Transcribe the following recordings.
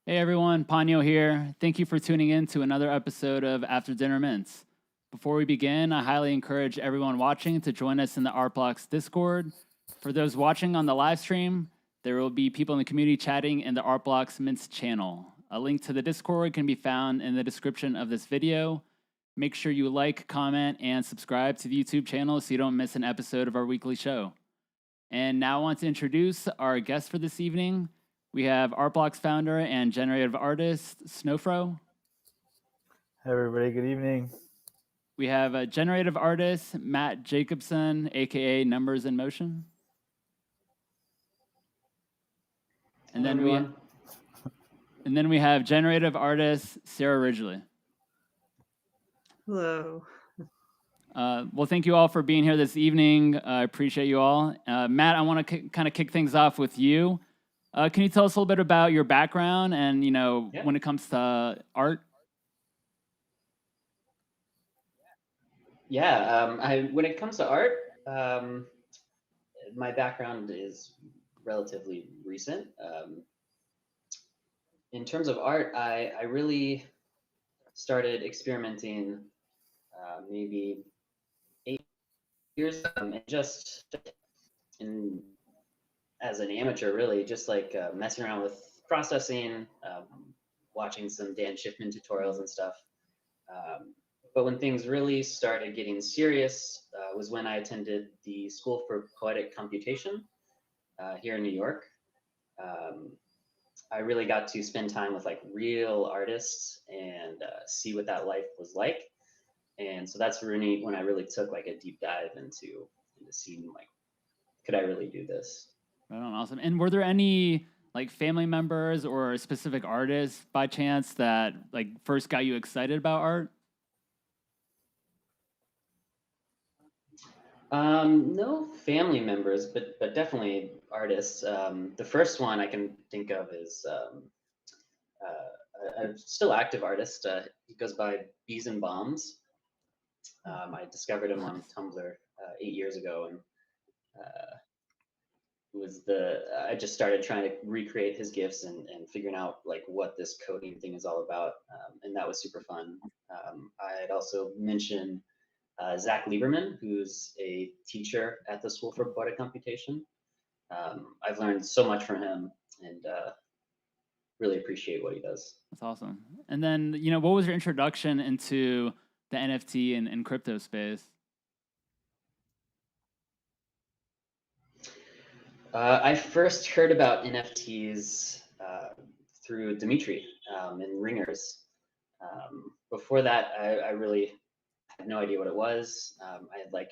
Hey everyone, Ponyo here. Thank you for tuning in to another episode of After Dinner Mints. Before we begin, I highly encourage everyone watching to join us in the Art Blocks Discord. For those watching on the live stream, there will be people in the community chatting in the Art Blocks Mints channel. A link to the Discord can be found in the description of this video. Make sure you like, comment, and subscribe to the YouTube channel so you don't miss an episode of our weekly show. And now I want to introduce our guest for this evening. We have Art Blocks founder and generative artist, Snowfro. Hey everybody, good evening. We have a generative artist, Matt Jacobson, aka numbersinmotion. And then we have generative artist, Sarah Ridgley. Hello. Well, thank you all for being here this evening. I appreciate you all. Matt, I want to kind of kick things off with you. Can you tell us a little bit about your background and, when it comes to art? Yeah, when it comes to art, my background is relatively recent. In terms of art, I really started experimenting maybe 8 years and just as an amateur, really, just like messing around with processing, watching some Dan Schiffman tutorials and stuff. But when things really started getting serious was when I attended the School for Poetic Computation here in New York. I really got to spend time with like real artists and see what that life was like. And so that's really when I really took like a deep dive into seeing like, could I really do this? Right on, awesome. And were there any like family members or specific artists by chance that like first got you excited about art? No family members, but definitely artists. The first one I can think of is a still active artist. He goes by Bees and Bombs. I discovered him on Tumblr 8 years ago, and I just started trying to recreate his GIFs and figuring out like what this coding thing is all about, and that was super fun. I'd also mention Zach Lieberman, who's a teacher at the School for Poetic Computation. I've learned so much from him and really appreciate what he does. That's awesome. And then, what was your introduction into the NFT and crypto space? I first heard about NFTs through Dimitri and Ringers. Before that, I really had no idea what it was. I had like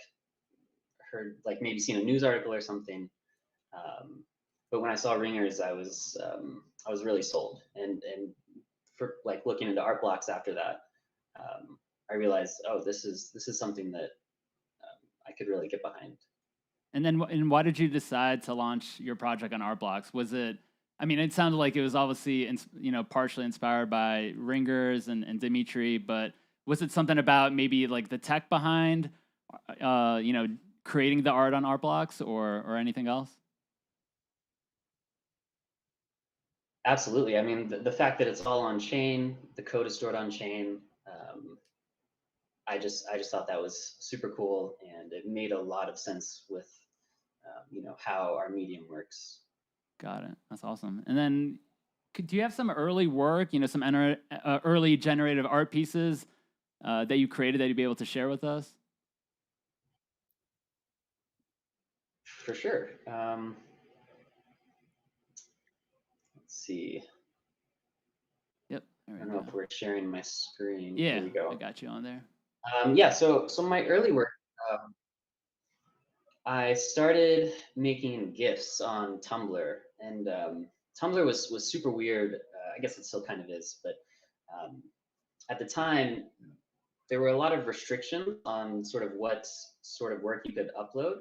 heard, like maybe seen a news article or something. But when I saw Ringers, I was really sold. And for like looking into art blocks after that, I realized, oh, this is something that I could really get behind. And then, why did you decide to launch your project on Art Blocks? Was it? I mean, it sounded like it was obviously, partially inspired by Ringers and Dimitri, but was it something about maybe like the tech behind, creating the art on Art Blocks or anything else? Absolutely. I mean, the fact that it's all on chain, the code is stored on chain. I just thought that was super cool, and it made a lot of sense with how our medium works. Got it. That's awesome. And then, do you have some early work, some early generative art pieces that you created that you'd be able to share with us? For sure. Let's see. Yep. I don't know if we're sharing my screen. Yeah, there we go. I got you on there. Yeah. So my early work. I started making GIFs on Tumblr, and Tumblr was super weird. I guess it still kind of is, but at the time, there were a lot of restrictions on sort of what sort of work you could upload.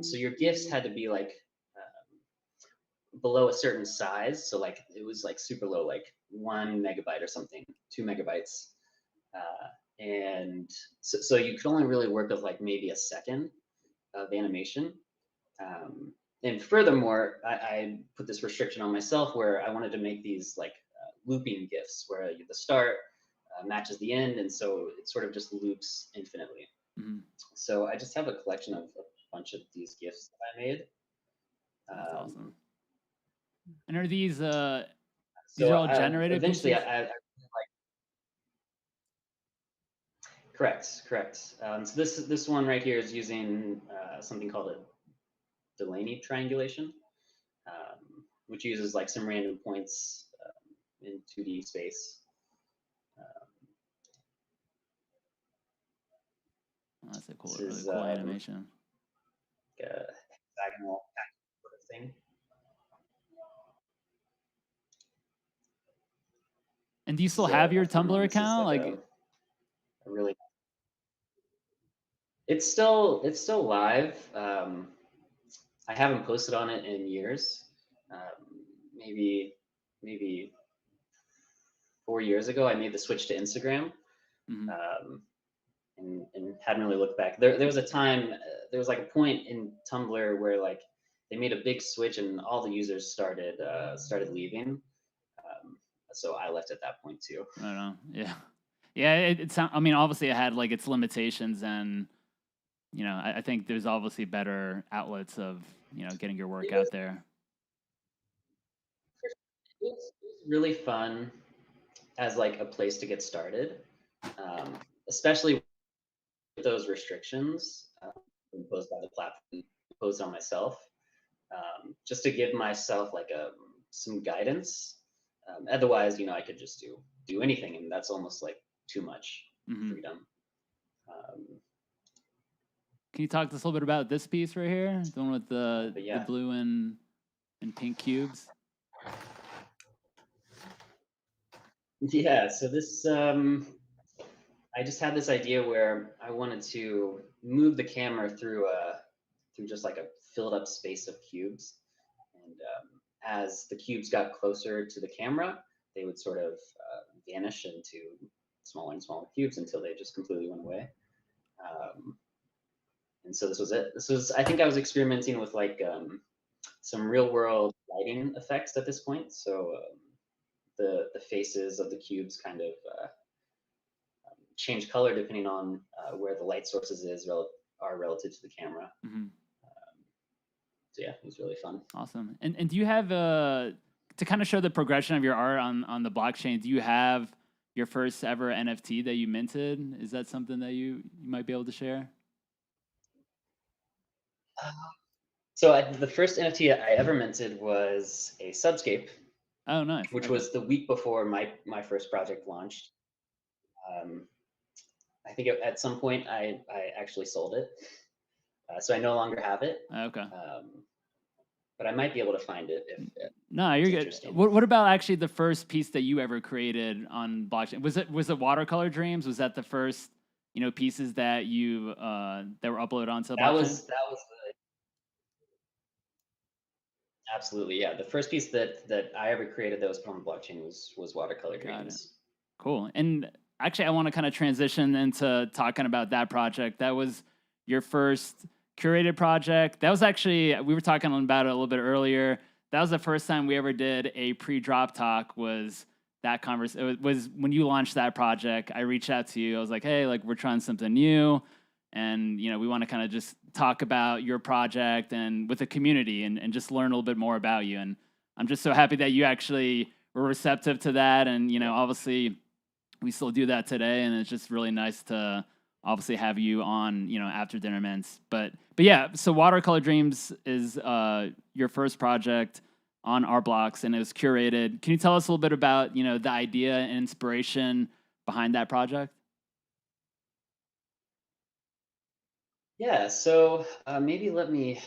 So your GIFs had to be like below a certain size. So like it was like super low, like 1 megabyte or something, 2 megabytes. And so you could only really work with like maybe a second of animation. And furthermore, I put this restriction on myself where I wanted to make these like looping GIFs where the start matches the end, and so it sort of just loops infinitely. Mhm. So I just have a collection of a bunch of these GIFs that I made. That's awesome. And are these these So are all generated eventually, pieces? I like correct. So this one right here is using something called a Delaney triangulation, which uses like some random points in 2D space. Oh, that's a cool, This really is cool animation. like a hexagonal sort of thing. And do you still have your Tumblr account? Like a really, it's still live. I haven't posted on it in years. Maybe 4 years ago, I made the switch to Instagram, and hadn't really looked back. There was a time, there was like a point in Tumblr where like they made a big switch and all the users started leaving. So I left at that point too. I don't know. Yeah. Yeah, it sounds, I mean, obviously it had like its limitations, and you know, I think there's obviously better outlets of, you know, getting your work out there. It was really fun as like a place to get started, especially with those restrictions imposed by the platform, imposed on myself, just to give myself like some guidance. Otherwise, you know, I could just do anything, and that's almost like too much freedom. Can you talk to us a little bit about this piece right here, the one with the blue and pink cubes? Yeah, so this I just had this idea where I wanted to move the camera through just like a filled up space of cubes, and as the cubes got closer to the camera, they would sort of vanish into smaller and smaller cubes until they just completely went away. And so this was it. I think I was experimenting with like some real world lighting effects at this point. So the faces of the cubes kind of change color depending on where the light sources are relative to the camera. So yeah, it was really fun. Awesome. And do you have to kind of show the progression of your art on the blockchain? Do you have your first ever NFT that you minted? Is that something that you might be able to share? So the first NFT I ever minted was a Subscape. Oh, nice. Which was the week before my first project launched. I think at some point I actually sold it, so I no longer have it. Okay. But I might be able to find it if. No, you're good. What about actually the first piece that you ever created on blockchain? Was it Watercolor Dreams? Was that the first, you know, pieces that you that were uploaded onto the blockchain? That was absolutely, yeah. The first piece that I ever created that was put on the blockchain was Watercolor Dreams. Cool. And actually, I want to kind of transition into talking about that project. That was your first curated project. That was actually, we were talking about it a little bit earlier. That was the first time we ever did a pre-drop talk. Was that conversation? It was when you launched that project. I reached out to you. I was like, hey, like we're trying something new, and you know, we want to kind of just talk about your project and with the community and just learn a little bit more about you. And I'm just so happy that you actually were receptive to that. And you know, obviously, we still do that today, and it's just really nice to obviously have you on, you know, After Dinner Mints. But yeah, so Watercolor Dreams is your first project on Art Blocks, and it was curated. Can you tell us a little bit about, you know, the idea and inspiration behind that project? Yeah, so maybe let me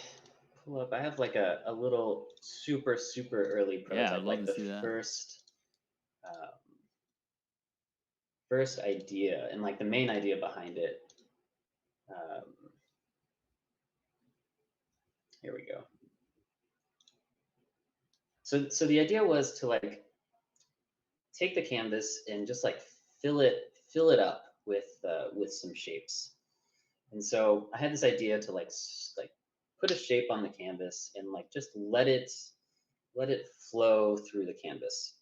pull up. I have like a little super early prototype, Yeah, I'd love to see that. First idea and like the main idea behind it. Here we go. So the idea was to like take the canvas and just like fill it up with some shapes. And so I had this idea to like put a shape on the canvas and like just let it flow through the canvas.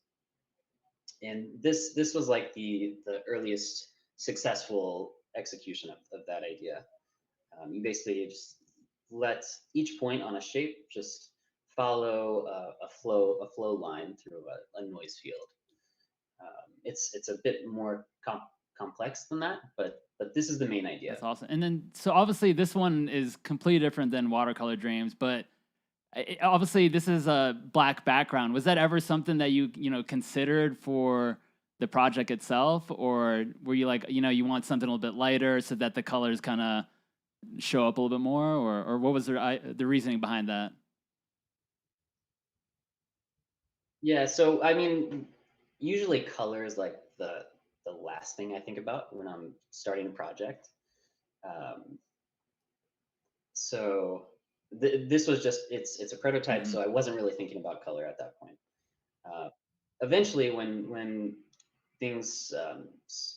And this was like the earliest successful execution of that idea. You basically just let each point on a shape just follow a flow line through a noise field. It's a bit more complex than that, but this is the main idea. That's awesome. And then, so obviously this one is completely different than Watercolor Dreams, but obviously this is a black background. Was that ever something that you considered for the project itself, or were you like, you want something a little bit lighter so that the colors kind of show up a little bit more, or what was the reasoning behind that? Yeah, so I mean, usually color is like the last thing I think about when I'm starting a project. Um, so this was just it's a prototype, Mm-hmm. so I wasn't really thinking about color at that point. Uh, Eventually, when things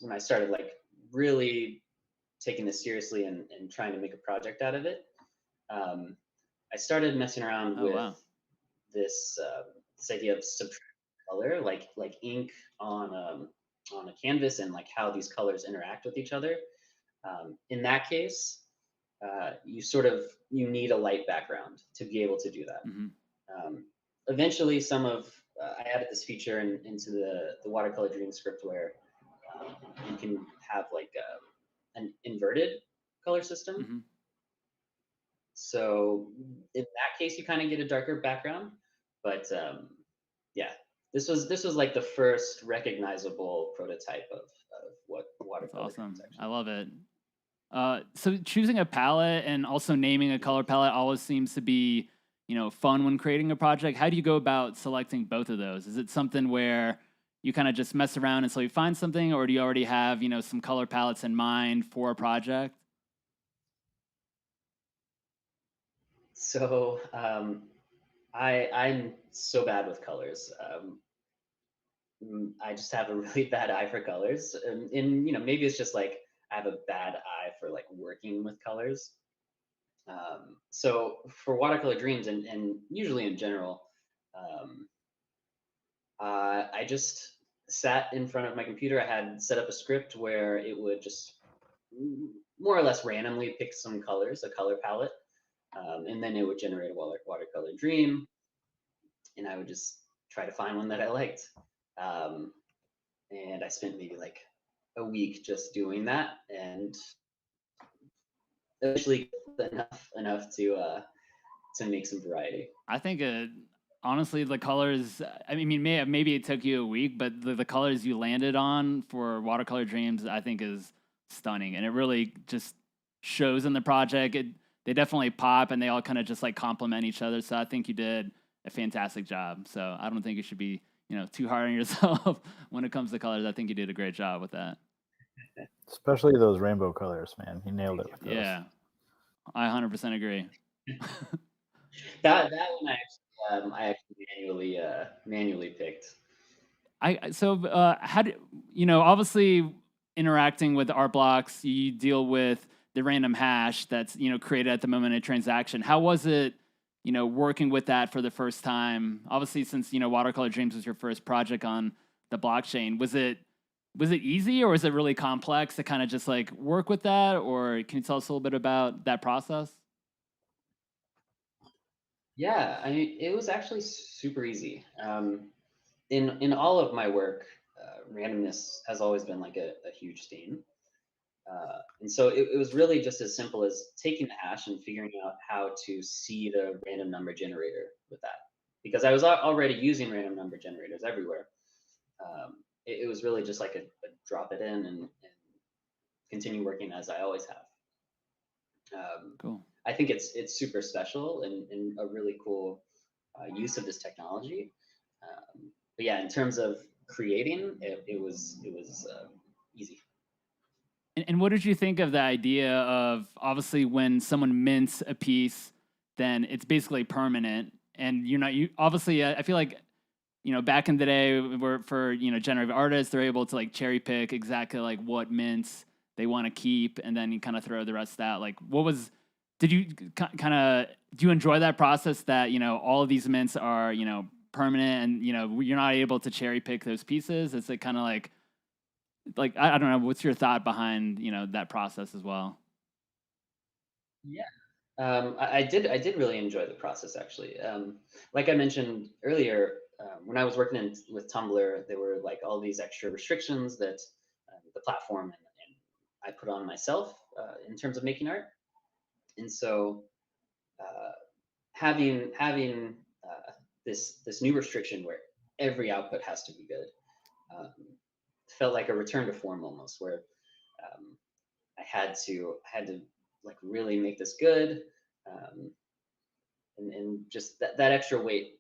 when I started like really taking this seriously and trying to make a project out of it, I started messing around Oh, with wow. this idea of subtract color, like ink on a canvas, and like how these colors interact with each other. In that case, you need a light background to be able to do that. Mm-hmm. Eventually, I added this feature into the Watercolor Dreams script where you can have like an inverted color system. Mm-hmm. So in that case, you kind of get a darker background. But yeah, this was like the first recognizable prototype of what That's Watercolor awesome. Dreams actually. I love it. So choosing a palette and also naming a color palette always seems to be, fun when creating a project. How do you go about selecting both of those? Is it something where you kind of just mess around until you find something, or do you already have, some color palettes in mind for a project? So I'm so bad with colors. I just have a really bad eye for colors, and maybe it's just like I have a bad eye for like working with colors. So for Watercolor Dreams and usually in general, um, I just sat in front of my computer. I had set up a script where it would just more or less randomly pick some colors, a color palette, and then it would generate a watercolor dream, and I would just try to find one that I liked. Um, and I spent maybe like a week just doing that, and eventually enough to make some variety. I think honestly, the colors. I mean, maybe it took you a week, but the colors you landed on for Watercolor Dreams, I think, is stunning, and it really just shows in the project. They definitely pop, and they all kind of just like complement each other. So I think you did a fantastic job. So I don't think you should be too hard on yourself when it comes to colors. I think you did a great job with that. Especially those rainbow colors, man. He nailed it with those. Yeah, I 100% agree. That one I actually manually picked. How do obviously interacting with art blocks, you deal with the random hash that's created at the moment of a transaction. How was it working with that for the first time? Obviously, since Watercolor Dreams was your first project on the blockchain, was it easy, or was it really complex to kind of just like work with that? Or can you tell us a little bit about that process? Yeah, I mean, it was actually super easy. In all of my work, randomness has always been like a huge theme. And so it was really just as simple as taking the hash and figuring out how to see the random number generator with that. Because I was already using random number generators everywhere. It was really just like a drop it in and continue working as I always have. Cool. I think it's super special and a really cool use of this technology. But yeah, in terms of creating, it was easy. And what did you think of the idea of, obviously, when someone mints a piece, then it's basically permanent, and obviously, I feel like back in the day, for generative artists, they're able to like cherry pick exactly like what mints they want to keep, and then you kind of throw the rest out. Like, do you enjoy that process, that all of these mints are permanent, and you're not able to cherry pick those pieces? It's kind of like I don't know. What's your thought behind that process as well? Yeah. I did really enjoy the process actually. Like I mentioned earlier, when I was working with Tumblr, there were like all these extra restrictions that the platform and I put on myself in terms of making art, and so uh, having this new restriction where every output has to be good um, felt like a return to form almost, where um, I had to like really make this good. Um, and just that extra weight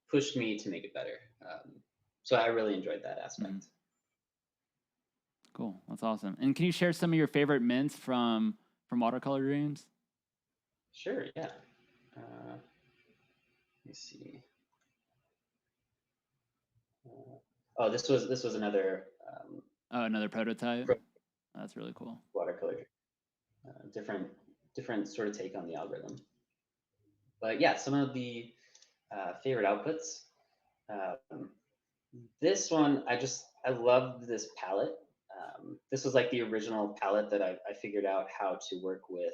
pushed me to make it better. So I really enjoyed that aspect. Mhm. Cool, that's awesome. And can you share some of your favorite mints from Watercolor Dreams? Sure, yeah. Let me see. Oh, this was another Oh, another prototype. That's really cool. watercolor, different sort of take on the algorithm. But yeah, some of the favorite outputs. Um, this one, I loved this palette. This was like the original palette that I figured out how to work with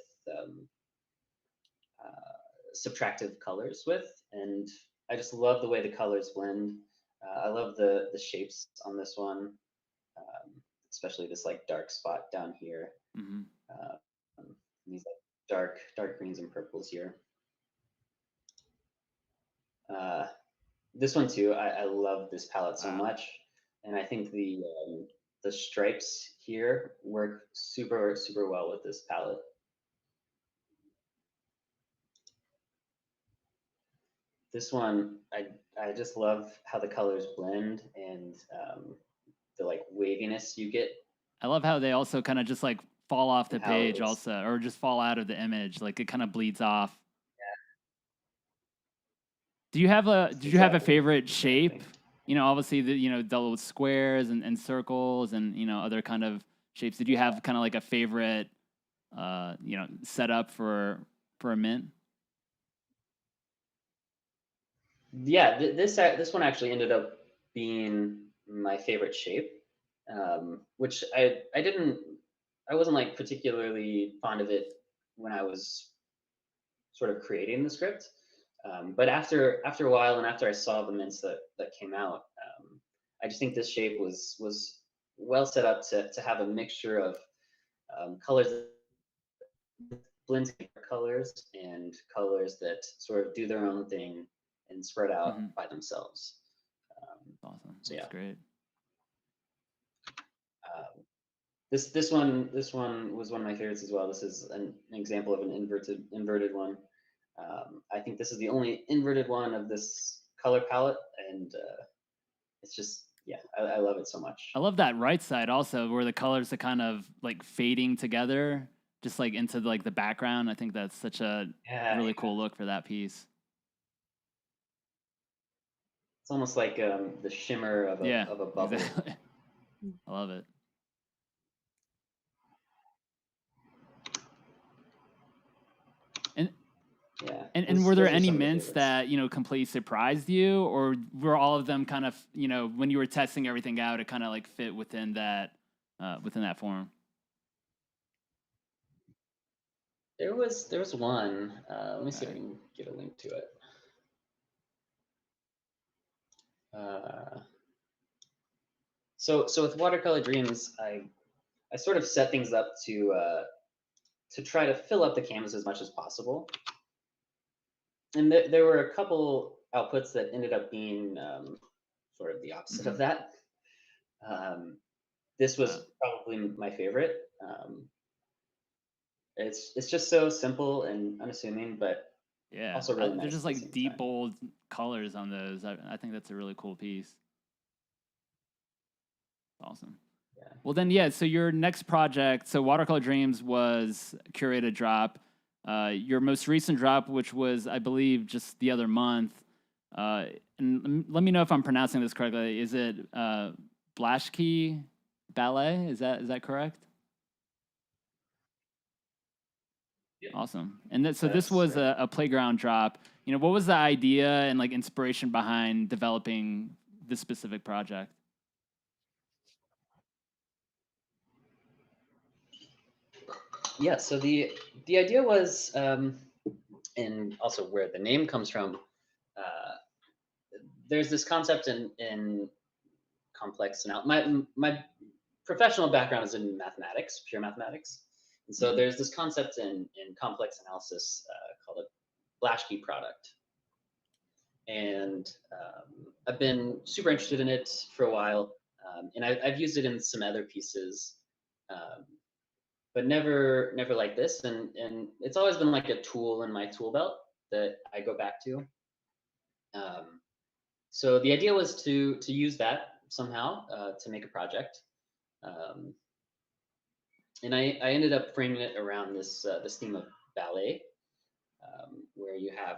subtractive colors with, and I just love the way the colors blend. I love the shapes on this one, um, especially this like dark spot down here. Hmm. These like dark greens and purples here. This one too, I love this palette so much, and I think the stripes here work super well with this palette. This one, I just love how the colors blend and the like waviness you get. I love how they also kind of just like fall off the How it page was- also, or just fall out of the image. Like it kind of bleeds off. Did you have a Exactly, favorite shape? exactly. Obviously the squares and circles and other kind of shapes. Did you have kind of like a favorite setup for a mint? Yeah, this one actually ended up being my favorite shape, which I wasn't like particularly fond of it when I was sort of creating the script. But after a while, and after I saw the mints that came out, I just think this shape was well set up to have a mixture of colors that blend colors and colors that sort of do their own thing and spread out Mm-hmm. by themselves. Awesome. So That's yeah. great. This one was one of my favorites as well. This is an example of an inverted one. I think this is the only inverted one of this color palette, and it's just yeah, I love it so much. I love that right side also, where the colors are kind of like fading together, just like into like the background. I think that's such a really cool look for that piece. It's almost like the shimmer of a bubble. Exactly. I love it. And Yeah. and were there Those are any some of the mints favorites. that completely surprised you, or were all of them kind of when you were testing everything out, it kind of like fit within that form? There was one. Let me see if I can get a link to it. So with Watercolor Dreams, I sort of set things up to try to fill up the canvas as much as possible. And there were a couple outputs that ended up being sort of the opposite of that. This was probably my favorite. It's just so simple and unassuming, but Yeah, also really nice. they're just at the like same deep, time. bold colors on those. I think that's a really cool piece. Awesome. Yeah. Well, then, yeah. So your next project, so Watercolor Dreams was Curated drop. Your most recent drop, which was, I believe, just the other month. And let me know if I'm pronouncing this correctly. Is it Blaschke Ballet? Is that correct? Yeah. Awesome. And so this That's was right. a playground drop. what was the idea and like inspiration behind developing this specific project? Yeah, so the idea was, and also where the name comes from. There's this concept in complex my professional background is in mathematics, pure mathematics, and so there's this concept in complex analysis called a Blaschke product, and I've been super interested in it for a while, and I've used it in some other pieces, um, but never like this, and it's always been like a tool in my tool belt that I go back to. Um, so the idea was to use that somehow to make a project, um, and I ended up framing it around this theme of ballet, where you have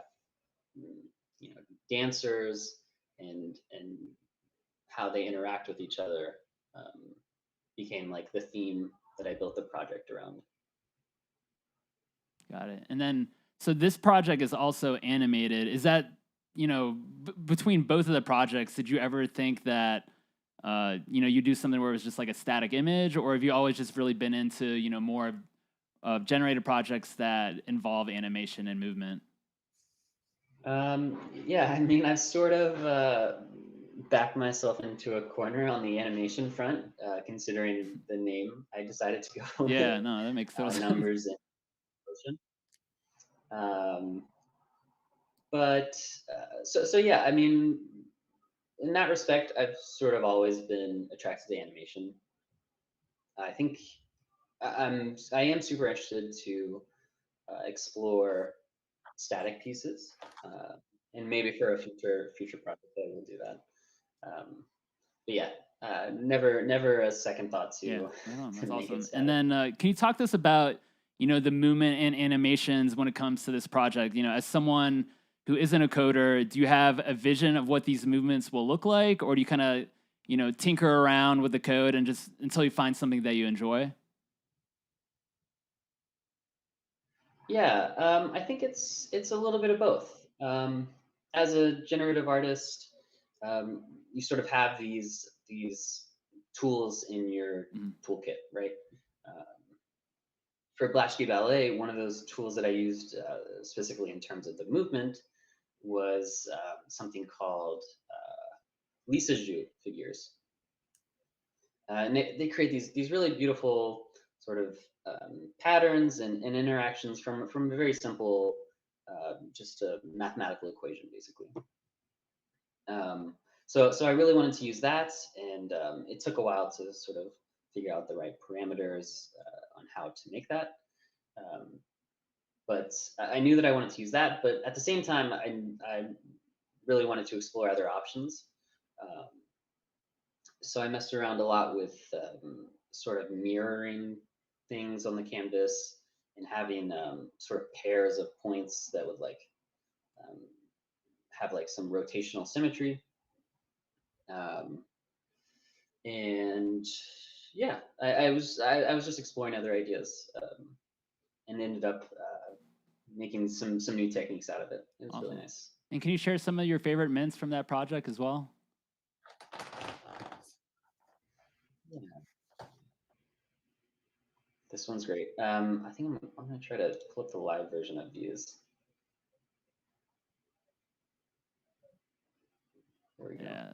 mm, dancers and how they interact with each other, um, became like the theme that I built the project around. Got it. And then, so this project is also animated. Is that, between both of the projects, did you ever think that, you do something where it was just like a static image, or have you always just really been into, more of generated projects that involve animation and movement? Yeah, I mean, I've sort of backed myself into a corner on the animation front, considering the name I decided to go Yeah, with, no, that makes total sense. numbers in motion. Um, but so yeah, I mean, in that respect, I've sort of always been attracted to animation. I think I am super interested to explore static pieces, and maybe for a future project I will do that. But yeah, never a second thought Yeah, to right on. to That's make it awesome. static. And then, can you talk to us about, the movement and animations when it comes to this project? As someone who isn't a coder, do you have a vision of what these movements will look like, or do you kind of, tinker around with the code and just until you find something that you enjoy? Yeah, I think it's a little bit of both. As a generative artist, you sort of have these tools in your Mhm. toolkit, right? Um, for Blaschke Ballet, one of those tools that I used specifically in terms of the movement was something called Lisa Zhu figures. And they create these really beautiful sort of patterns and interactions from a very simple, just a mathematical equation, basically. So I really wanted to use that, and it took a while to sort of figure out the right parameters on how to make that. Um, but I knew that I wanted to use that, but at the same time, I really wanted to explore other options. Um, so I messed around a lot with sort of mirroring things on the canvas and having sort of pairs of points that would like um, have like some rotational symmetry. Um, and yeah, I was just exploring other ideas, and ended up making some new techniques out of it. It was really Awesome. nice. And can you share some of your favorite mints from that project as well? Yeah, this one's great. I think I'm gonna try to pull up the live version of these. There we go. Yeah.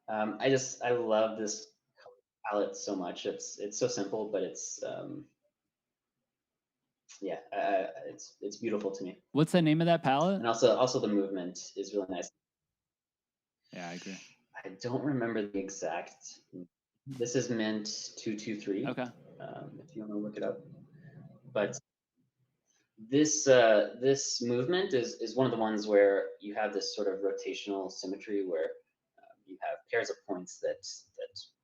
I love this color palette so much. It's so simple, but it's yeah, it's beautiful to me. What's the name of that palette? And also the movement is really nice. Yeah, I agree. I don't remember the exact. This is Mint 223. Okay. If you want to look it up, but this this movement is one of the ones where you have this sort of rotational symmetry where you have pairs of points that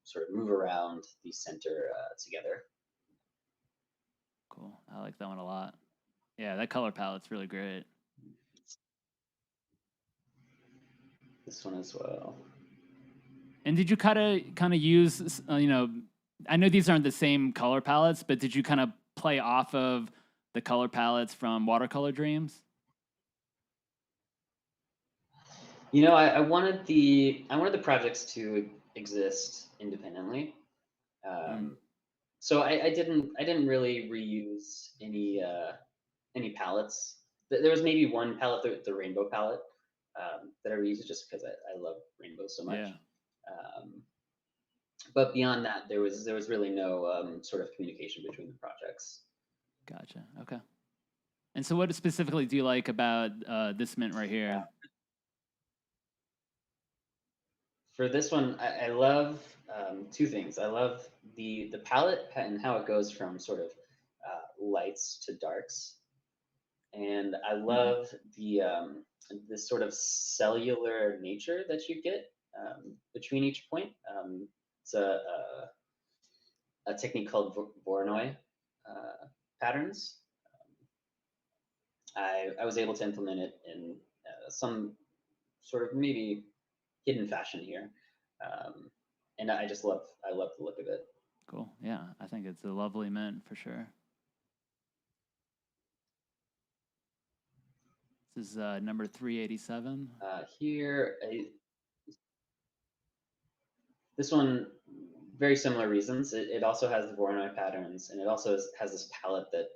sort of move around the center together. Cool. I like that one a lot. Yeah, that color palette's really great. This one as well. And did you kind of use, I know these aren't the same color palettes, but did you kind of play off of the color palettes from Watercolor Dreams? I wanted the projects to exist independently. So I didn't really reuse any palettes. There was maybe one palette, the rainbow palette, that I reused just because I love rainbows so much. Yeah. But beyond that, there was really no sort of communication between the projects. Gotcha. Okay. And so, what specifically do you like about this mint right here? For this one, I love two things. I love the palette and how it goes from sort of lights to darks, and I love the this sort of cellular nature that you get between each point. It's a technique called Voronoi patterns. I was able to implement it in some sort of maybe hidden fashion here, and I love the look of it. Cool. Yeah, I think it's a lovely mint for sure. This is number 387. Here, this one, very similar reasons. It also has the Voronoi patterns, and it also has this palette that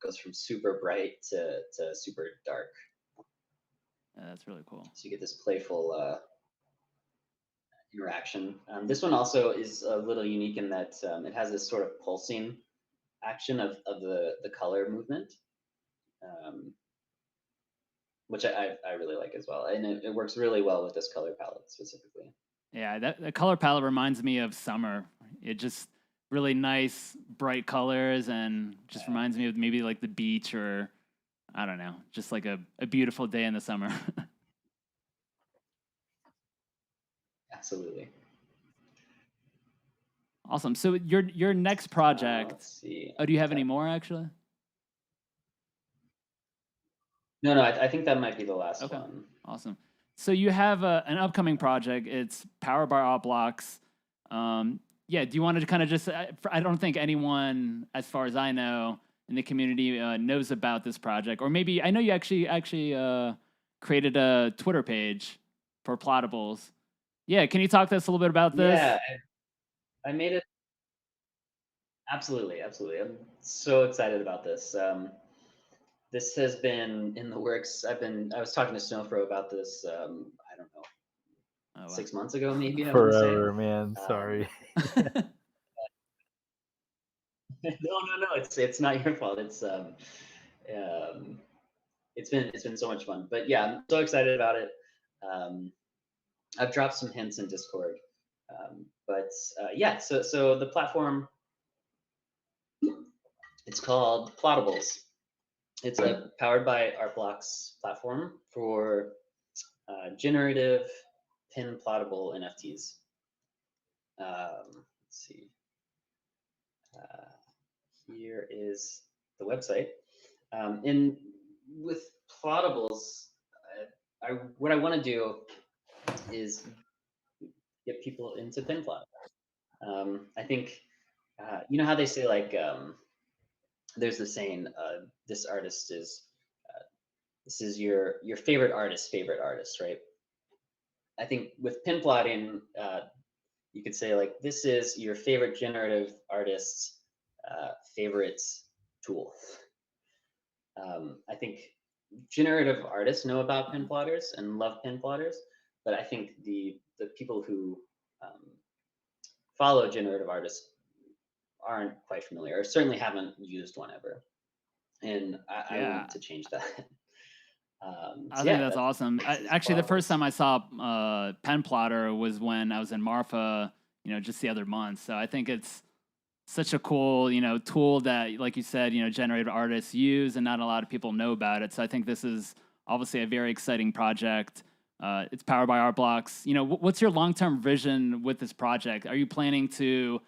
goes from super bright to super dark. Yeah, that's really cool. So you get this playful interaction. This one also is a little unique in that it has this sort of pulsing action of the color movement, which I really like as well. And it works really well with this color palette specifically. Yeah, that color palette reminds me of summer. It just really nice, bright colors, and just reminds me of maybe like the beach, or I don't know, just like a beautiful day in the summer. Absolutely. Awesome. So your next project. Let's see. Oh, do you have any more actually? No, I think that might be the last Okay. one. Awesome. So you have an upcoming project. It's powered by Art Blocks. Yeah. Do you want to kind of just? I don't think anyone, as far as I know, in the community knows about this project, or maybe I know you actually created a Twitter page for Plottables. Yeah. Can you talk to us a little bit about this? Yeah, I made it. Absolutely. I'm so excited about this. This has been in the works. I was talking to Snowfro about this. I don't know, 6 months ago, maybe. Forever, man. Sorry. No. It's not your fault. It's been so much fun. But yeah, I'm so excited about it. I've dropped some hints in Discord. Yeah. So the platform, it's called Plottables. It's a powered by Art Blocks platform for generative pin plottable NFTs. Let's see. Here is the website. With Plottables, what I want to do is get people into pin plot. I think you know how they say like there's the saying this artist is this is your favorite artist's favorite artist, right? I think with pin plotting, you could say like this is your favorite generative artist's favorite tool. I think generative artists know about pin plotters and love pin plotters, but I think the people who follow generative artists aren't quite familiar, or certainly haven't used one ever. And I want to change that. I think that's awesome. Actually, the first time I saw Pen Plotter was when I was in Marfa, just the other month. So I think it's such a cool, tool that, like you said, generative artists use, and not a lot of people know about it. So I think this is obviously a very exciting project. It's powered by Art Blocks. What's your long-term vision with this project? Are you planning to,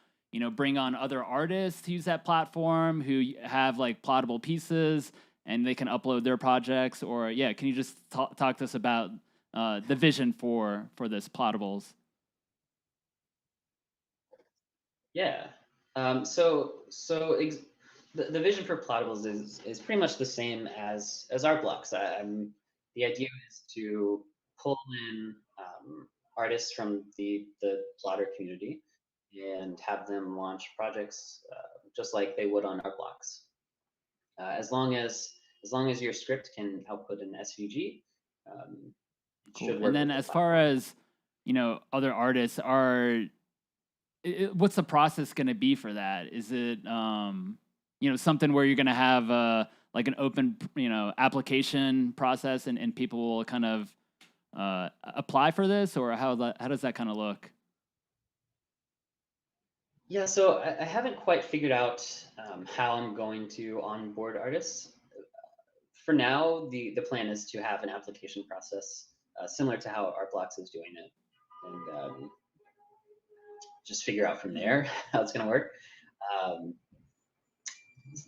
bring on other artists to use that platform who have like plottable pieces and they can upload their projects? Or can you just talk to us about the vision for this Plottables? Yeah. So the vision for Plottables is pretty much the same as Art Blocks. The idea is to pull in artists from the plotter community and have them launch projects just like they would on art blocks. As long as your script can output an SVG, it Cool. should work. And then with the as far platform. as, other artists are, what's the process going to be for that? Is it, something where you're going to have like an open, application process and people will kind of apply for this, or how does that kind of look? Yeah, so I haven't quite figured out how I'm going to onboard artists. For now, the plan is to have an application process similar to how Artblocks is doing it, and just figure out from there how it's going to work.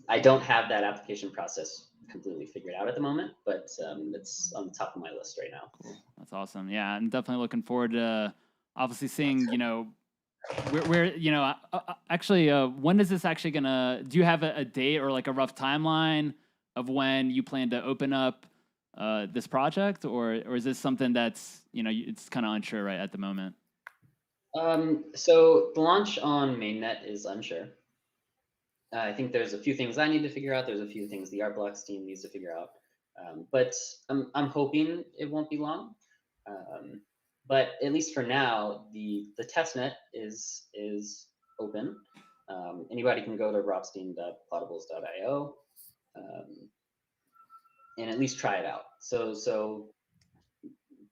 I don't have that application process completely figured out at the moment, but it's on the top of my list right now. Cool. That's awesome. Yeah, I'm definitely looking forward to obviously seeing, where actually, when is this actually gonna? Do you have a date or like a rough timeline of when you plan to open up this project, or is this something that's it's kind of unsure right at the moment? So the launch on mainnet is unsure. I think there's a few things I need to figure out. There's a few things the Artblocks team needs to figure out. But I'm hoping it won't be long. But at least for now, the testnet is open. Anybody can go to robstein.plottables.io and at least try it out. So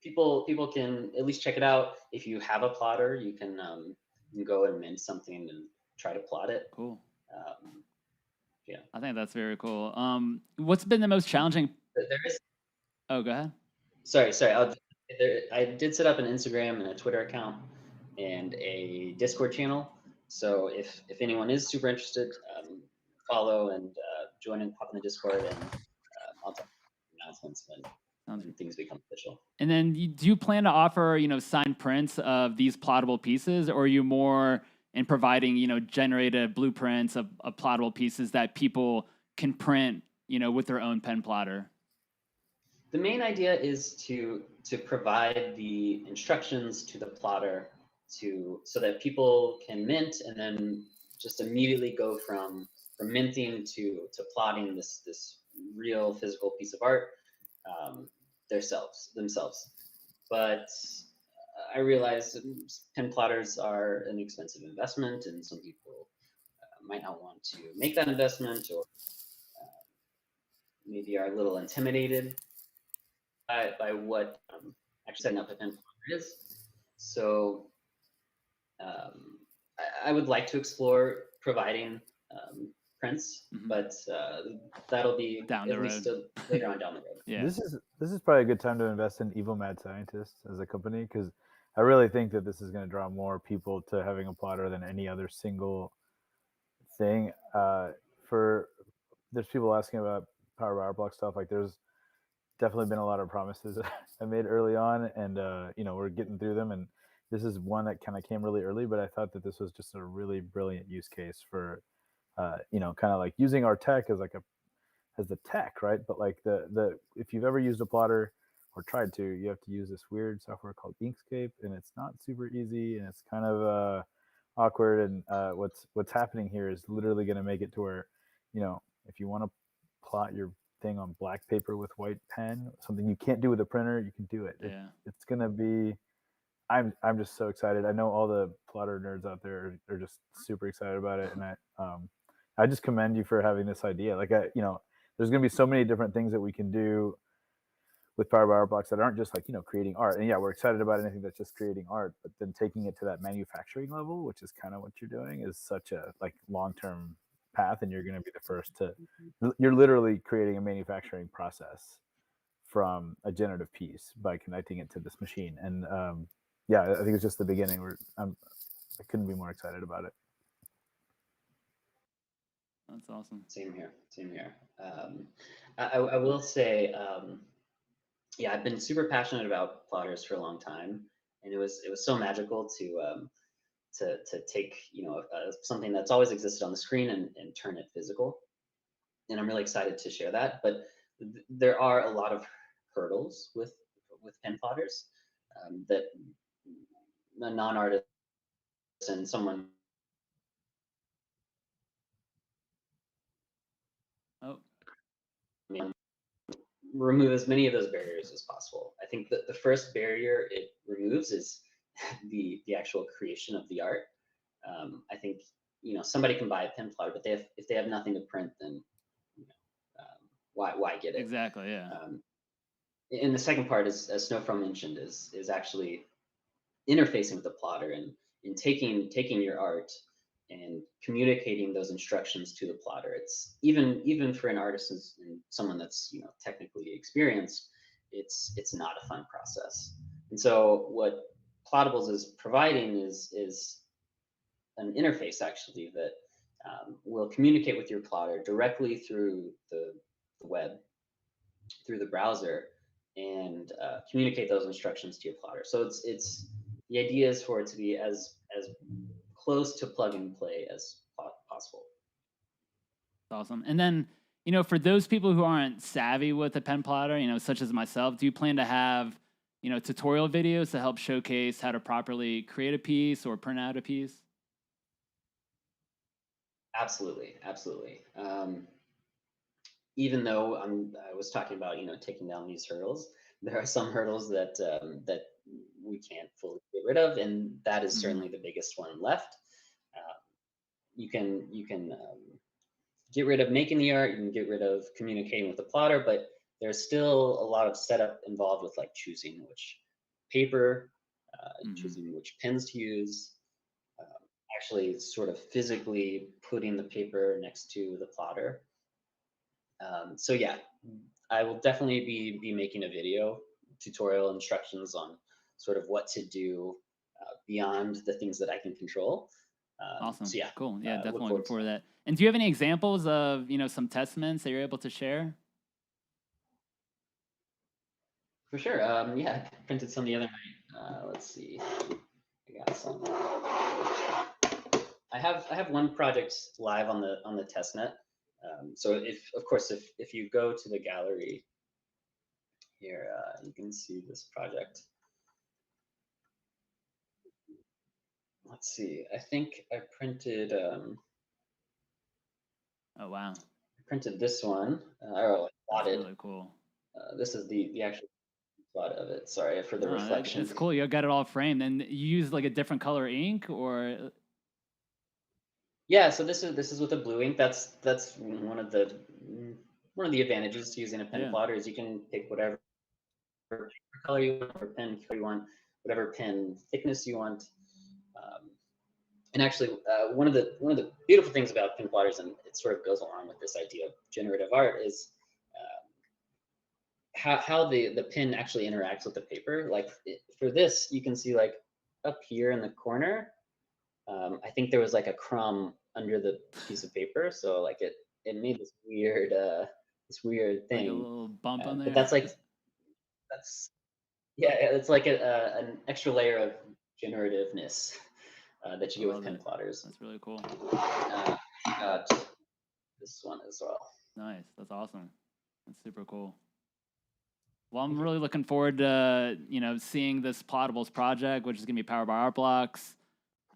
people can at least check it out. If you have a plotter, you can go and mint something and try to plot it. Cool. Yeah, I think that's very cool. What's been the most challenging? there is. Oh, go ahead. Sorry. I did set up an Instagram and a Twitter account and a Discord channel. So if anyone is super interested, follow and join and pop in the Discord, and I'll talk announcements when things become official. And then do you plan to offer, signed prints of these plottable pieces, or are you more in providing, generated blueprints of plottable pieces that people can print, with their own pen plotter? The main idea is to provide the instructions to the plotter so that people can mint and then just immediately go from minting to plotting this real physical piece of art themselves. But I realize pen plotters are an expensive investment, and some people might not want to make that investment, or maybe are a little intimidated by what actually setting up a pen plotter is. So I would like to explore providing prints, but that'll be down the road. Later on down the road. Yeah. This is probably a good time to invest in Evil Mad Scientists as a company, because I really think that this is going to draw more people to having a plotter than any other single thing. There's people asking about Power by Art Block stuff. Like, there's definitely been a lot of promises I made early on, and we're getting through them. And this is one that kind of came really early, but I thought that this was just a really brilliant use case for, kind of like using our tech as the tech, right? But like the if you've ever used a plotter or tried to, you have to use this weird software called Inkscape, and it's not super easy, and it's kind of awkward. And what's happening here is literally going to make it to where, if you want to plot your thing on black paper with white pen, something you can't do with a printer, you can do it. Yeah. It's going to be. I'm just so excited. I know all the plotter nerds out there are just super excited about it, and I just commend you for having this idea. Like, there's going to be so many different things that we can do with Power by Art Blocks that aren't just like, creating art. And yeah, we're excited about anything that's just creating art, but then taking it to that manufacturing level, which is kind of what you're doing, is such a like long-term path. And you're going to be the first you're literally creating a manufacturing process from a generative piece by connecting it to this machine. And yeah, I think it's just the beginning. I couldn't be more excited about it. That's awesome. Same here. I will say, yeah, I've been super passionate about plotters for a long time, and it was so magical to take something that's always existed on the screen and turn it physical. And I'm really excited to share that. But there are a lot of hurdles with with pen plotters that a non-artist and someone. Oh, Remove as many of those barriers as possible. I think that the first barrier it removes is the actual creation of the art. I think somebody can buy a pen plotter, but if they have nothing to print, then why get it? exactly. Yeah. And the second part is, as Snowfro mentioned, is actually interfacing with the plotter and in taking your art and communicating those instructions to the plotter. It's even for an artist and someone that's technically experienced, it's not a fun process. And so what Plottables is providing is an interface actually that will communicate with your plotter directly through the web, through the browser, and communicate those instructions to your plotter. So it's the idea is for it to be as close to plug and play as possible. Awesome. And then, for those people who aren't savvy with a pen plotter, such as myself, do you plan to have, tutorial videos to help showcase how to properly create a piece or print out a piece? Absolutely. Even though I was talking about, taking down these hurdles, there are some hurdles that that we can't fully get rid of, and that is certainly the biggest one left. You can get rid of making the art, you can get rid of communicating with the plotter, but there's still a lot of setup involved with like choosing which paper, choosing which pens to use, actually sort of physically putting the paper next to the plotter. So yeah, I will definitely be making a video tutorial instructions on sort of what to do beyond the things that I can control. Awesome. So yeah, Cool. Yeah, definitely look looking forward to that. And do you have any examples of, some testaments that you're able to share? For sure. Yeah, I printed some the other night. Let's see. I got some. I have one project live on the testnet. So if you go to the gallery here, you can see this project. Let's see. I think I printed. Oh, wow. I printed this one. Or That's plotted. really cool. This is the actual plot of it. Sorry for the reflection. It's cool. You got it all framed, and you use like a different color ink, or? Yeah, so this is with a blue ink. That's one of the advantages to using a pen plotter is you can pick whatever color you want, or pen color you want, whatever pen thickness you want. And actually, one of the beautiful things about pen plotters, and it sort of goes along with this idea of generative art, is how the pen actually interacts with the paper. Like for this, you can see like up here in the corner, I think there was like a crumb under the piece of paper, so like it made this weird thing. Like a little bump on there. But that's it's like an extra layer of generativeness that you get with pen plotters. That's really cool. Got this one as well. Nice. That's awesome. That's super cool. Well, I'm really looking forward to, seeing this Plottables project, which is going to be powered by Art Blocks.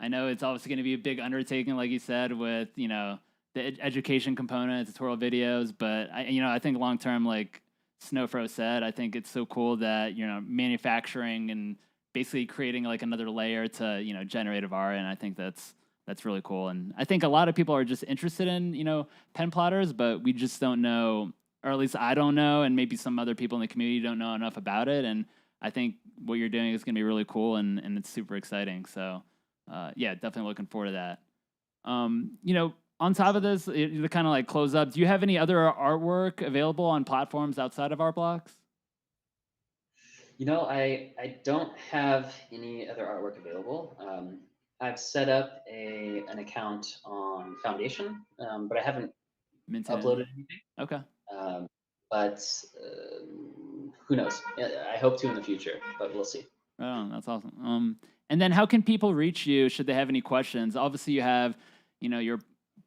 I know it's obviously going to be a big undertaking, like you said, with, the education component, tutorial videos. But, I think long term, like Snowfro said, I think it's so cool that, manufacturing and basically creating like another layer to, generative art. And I think that's really cool. And I think a lot of people are just interested in, pen plotters, but we just don't know, or at least I don't know, and maybe some other people in the community don't know enough about it. And I think what you're doing is going to be really cool, and it's super exciting. So, yeah, definitely looking forward to that. On top of this, to kind of like close up, do you have any other artwork available on platforms outside of Art Blocks? I don't have any other artwork available. I've set up an account on Foundation, but I haven't uploaded anything. Okay. But who knows? I hope to in the future, but we'll see. Oh, that's awesome. And then how can people reach you should they have any questions? Obviously, you have, your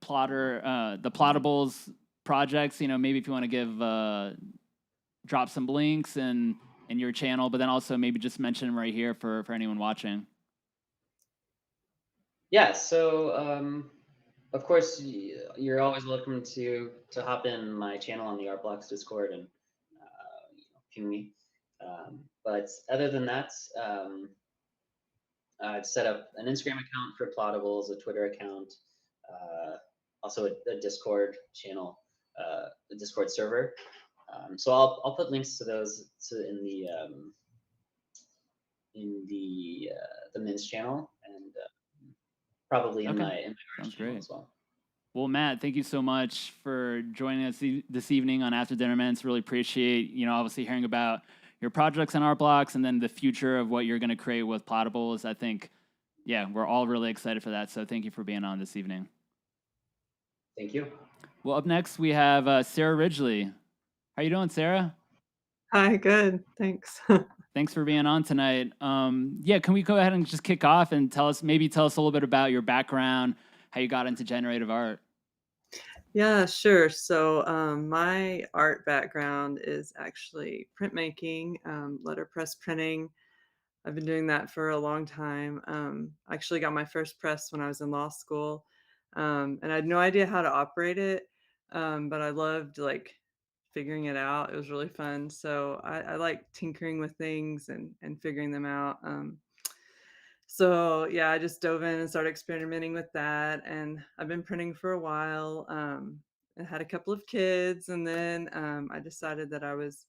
plotter, the Plottables projects. Maybe if you want to give, drop some links and and your channel, but then also maybe just mention them right here for anyone watching. Yeah, so of course you're always welcome to hop in my channel on the Art Blocks Discord and ping me. But other than that, I've set up an Instagram account for Plottables, a Twitter account, also a Discord channel, a Discord server. So I'll put links to those in the Min's channel and probably in my Sounds art channel great. as well. Well, Matt, thank you so much for joining us this evening on After Dinner Mints. Really appreciate, obviously hearing about your projects on Art Blocks and then the future of what you're going to create with Plottables. I think, yeah, we're all really excited for that. So thank you for being on this evening. Thank you. Well, up next we have Sarah Ridgley. How you doing, Sarah? Hi, good. Thanks. Thanks for being on tonight. Yeah, can we go ahead and just kick off and tell us a little bit about your background, how you got into generative art? Yeah, sure. So my art background is actually printmaking, letterpress printing. I've been doing that for a long time. I actually got my first press when I was in law school, and I had no idea how to operate it, but I loved like figuring it out. It was really fun. So I like tinkering with things and figuring them out. So yeah, I just dove in and started experimenting with that, and I've been printing for a while. I had a couple of kids, and then I decided that I was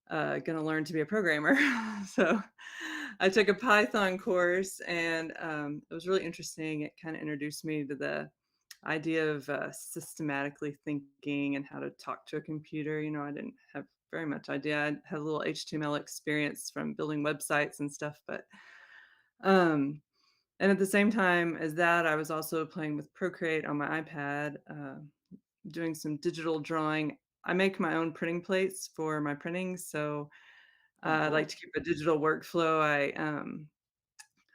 going to learn to be a programmer. So I took a Python course, and it was really interesting. It kind of introduced me to the idea of systematically thinking and how to talk to a computer. I didn't have very much idea. I had a little HTML experience from building websites and stuff, but and at the same time as that, I was also playing with Procreate on my iPad, doing some digital drawing. I make my own printing plates for my printing, so I Cool. like to keep a digital workflow.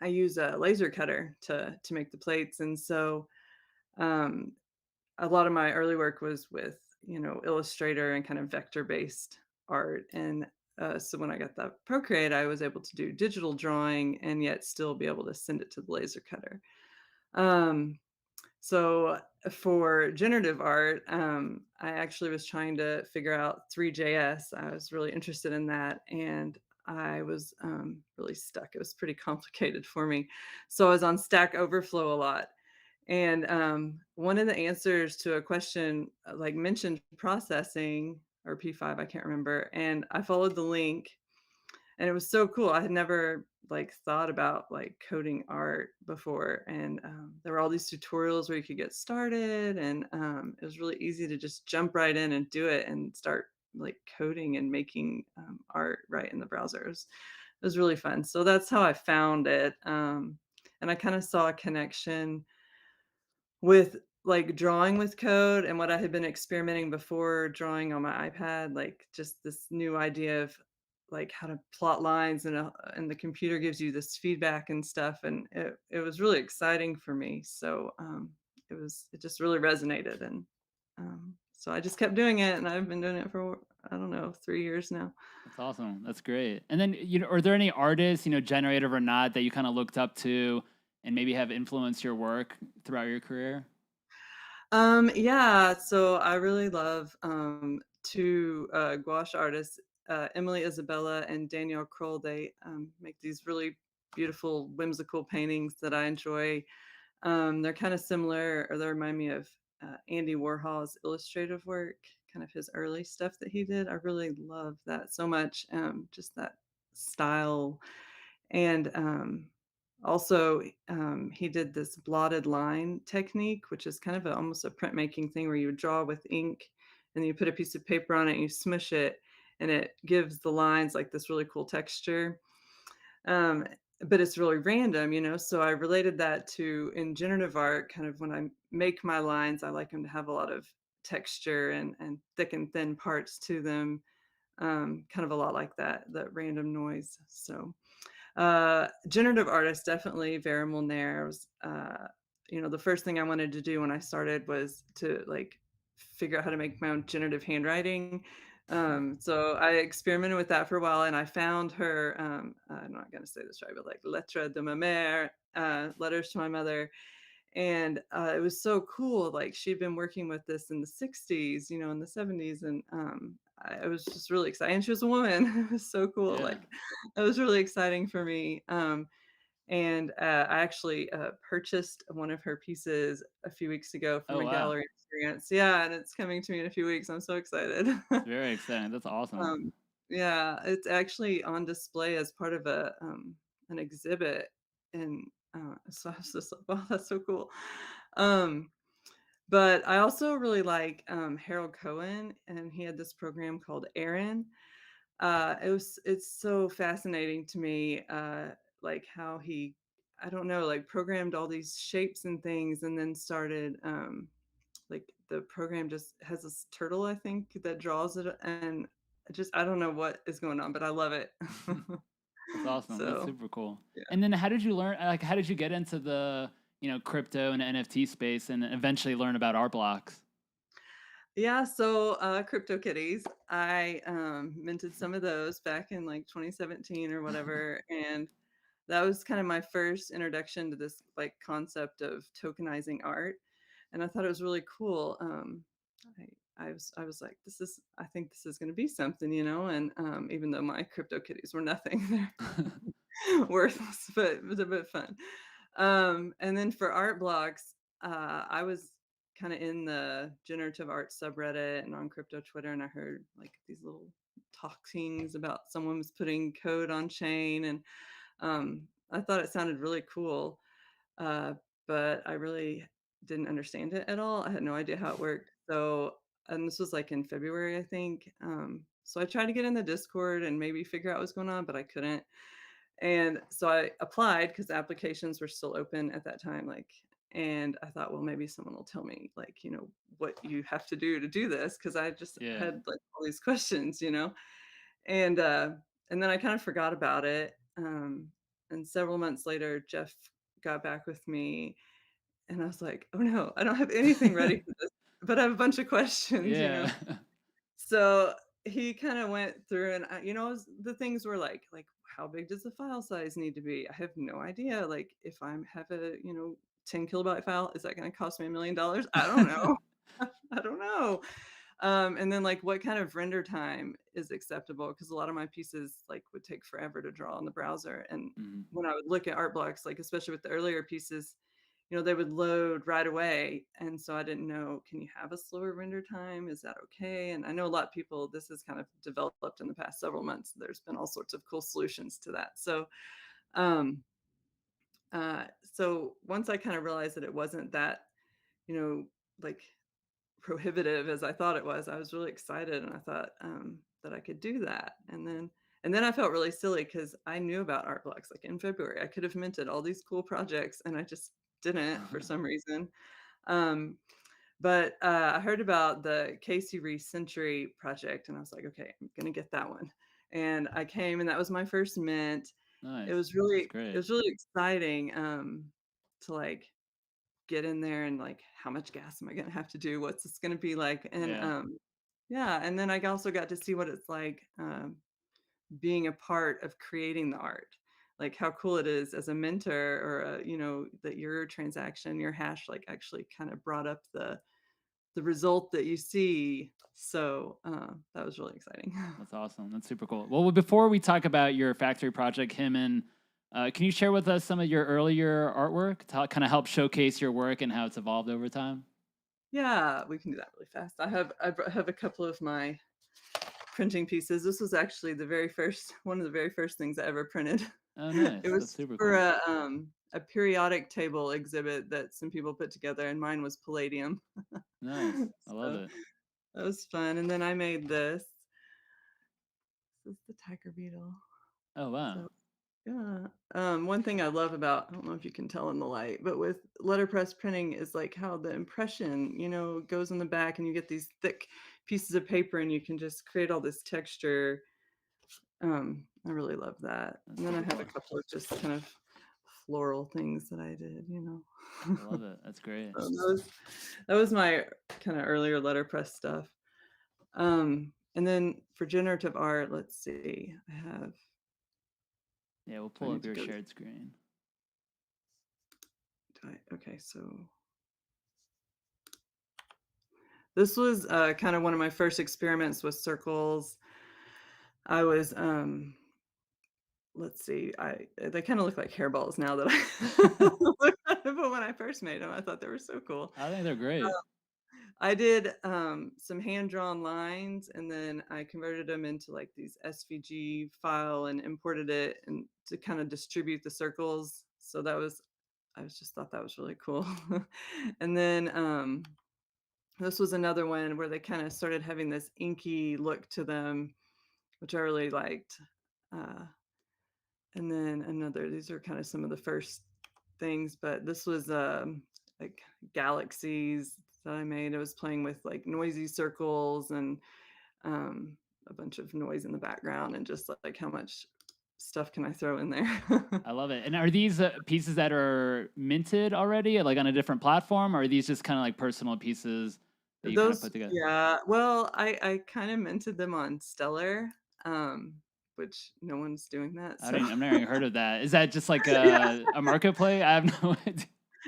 I use a laser cutter to make the plates, and so um, a lot of my early work was with Illustrator and kind of vector-based art. And so when I got that Procreate, I was able to do digital drawing and yet still be able to send it to the laser cutter. So for generative art, I actually was trying to figure out 3JS. I was really interested in that, and I was really stuck. It was pretty complicated for me. So I was on Stack Overflow a lot. And one of the answers to a question like mentioned processing or P5, I can't remember. And I followed the link, and it was so cool. I had never like thought about like coding art before, and there were all these tutorials where you could get started, and it was really easy to just jump right in and do it and start like coding and making art right in the browser. It was really fun. So that's how I found it, and I kind of saw a connection with like drawing with code and what I had been experimenting before drawing on my iPad, like just this new idea of like how to plot lines, and the computer gives you this feedback and stuff, and it was really exciting for me. So it just really resonated, and so I just kept doing it, and I've been doing it for I don't know 3 years now. That's awesome. That's great. And then, are there any artists, generative or not, that you kind of looked up to and maybe have influenced your work throughout your career? Yeah, so I really love two gouache artists, Emily Isabella and Danielle Kroll. They make these really beautiful, whimsical paintings that I enjoy. They're kind of similar, or they remind me of Andy Warhol's illustrative work, kind of his early stuff that he did. I really love that so much, just that style. And also, he did this blotted line technique, which is kind of almost a printmaking thing where you would draw with ink and then you put a piece of paper on it and you smush it, and it gives the lines like this really cool texture. Um, but it's really random. So I related that to in generative art, kind of when I make my lines, I like them to have a lot of texture and thick and thin parts to them, kind of a lot like that random noise. So generative artist, definitely Vera Molnar was, the first thing I wanted to do when I started was to like figure out how to make my own generative handwriting, So I experimented with that for a while, and I found her. I'm not going to say this right, but like lettre de ma mère, letters to my mother, and it was so cool. Like she'd been working with this in the '60s, in the '70s, and it was just really exciting. And she was a woman. It was so cool. Yeah. Like it was really exciting for me. And I actually purchased one of her pieces a few weeks ago from Oh, a wow. gallery experience. Yeah, and it's coming to me in a few weeks. I'm so excited. It's very exciting. That's awesome. um, yeah, it's actually on display as part of an exhibit, and so I was just like, wow, that's so cool. Um, but I also really like Harold Cohen, and he had this program called Aaron. It's so fascinating to me, like how he, I don't know, like programmed all these shapes and things, and then started, like the program just has this turtle, I think, that draws it, and I don't know what is going on, but I love it. That's awesome. That's So super cool. yeah. And then how did you learn, like, how did you get into the, crypto and NFT space and eventually learn about art blocks? Yeah, so CryptoKitties, I minted some of those back in like 2017 or whatever, and that was kind of my first introduction to this like concept of tokenizing art, and I thought it was really cool. I was like, I think this is going to be something, and even though my CryptoKitties were nothing, they're worthless, but it was a bit fun. And then for art blocks, I was kind of in the generative art subreddit and on crypto Twitter, and I heard like these little talkings about someone was putting code on chain, and I thought it sounded really cool, uh, but I really didn't understand it at all. I had no idea how it worked. So, and this was like in February, I think. So I tried to get in the Discord and maybe figure out what's going on, but I couldn't. And so I applied because applications were still open at that time. And I thought, well, maybe someone will tell me, like, what you have to do this, because I just Yeah. had like all these questions. And uh, and then I kind of forgot about it. And several months later, Jeff got back with me, and I was like, oh no, I don't have anything ready for this, but I have a bunch of questions. Yeah. So he kind of went through, and the things were like, how big does the file size need to be? I have no idea. Like, if I have a 10 kilobyte file, is that going to cost me $1 million? I don't know. I don't know. And then like what kind of render time is acceptable? Because a lot of my pieces like would take forever to draw in the browser. And Mhm. when I would look at art blocks, like especially with the earlier pieces, they would load right away. And so I didn't know, can you have a slower render time? Is that okay? And I know a lot of people, this has kind of developed in the past several months. There's been all sorts of cool solutions to that. Um, so once I kind of realized that it wasn't that, you know, like prohibitive as I thought it was, I was really excited, and I thought that I could do that. And then I felt really silly because I knew about art blocks like in February. I could have minted all these cool projects, and I just didn't for some reason. Um, but I heard about the Casey Reese Century project, and I was like, okay, I'm gonna get that one. And I came, and that was my first mint. It Nice. was That's really, it great. was really exciting to like get in there and like how much gas am I gonna have to do? What's this gonna be like? And Yeah. yeah, and then I also got to see what it's like being a part of creating the art. Like how cool it is as a mentor, or that your transaction, your hash like actually kind of brought up the result that you see. So that was really exciting. That's awesome. That's super cool. Well, before we talk about your factory project, Himinn, can you share with us some of your earlier artwork to kind of help showcase your work and how it's evolved over time? Yeah, we can do that really fast. I have a couple of my printing pieces. This was actually one of the very first things I ever printed. Oh, It nice. That's was super for cool. a periodic table exhibit that some people put together, and mine was palladium. Nice. I love So it. that was fun. And then I made this. This is the tiger beetle. Oh, wow. So yeah. One thing I love about, I don't know if you can tell in the light, but with letterpress printing is like how the impression, goes in the back, and you get these thick pieces of paper, and you can just create all this texture. I really love that. That's And then I super have a cool. couple of just kind of floral things that I did. I love it. That's great. So that was my kind of earlier letterpress stuff. Um, And then for generative art, let's see. Yeah, we'll I pull need up to your go. shared screen. Okay, so this was kind of one of my first experiments with circles. I was let's see, they kind of look like hairballs now that I look at them, but when I first made them, I thought they were so cool. I think they're great. I did some hand-drawn lines, and then I converted them into like these SVG file and imported it and to kind of distribute the circles. So I was just thought that was really cool. And then this was another one where they kind of started having this inky look to them, which I really liked. Uh, and then these are kind of some of the first things, but this was like galaxies that I made. I was playing with like noisy circles and um, a bunch of noise in the background, and just like how much stuff can I throw in there. I love it. And are these pieces that are minted already, like on a different platform, or are these just kind of like personal pieces that you kind of Those, put together? yeah. Well, I kind of minted them on Stellar, um, which no one's doing that. So I've never even heard of that. Is that just like yeah, a marketplace? I have no idea.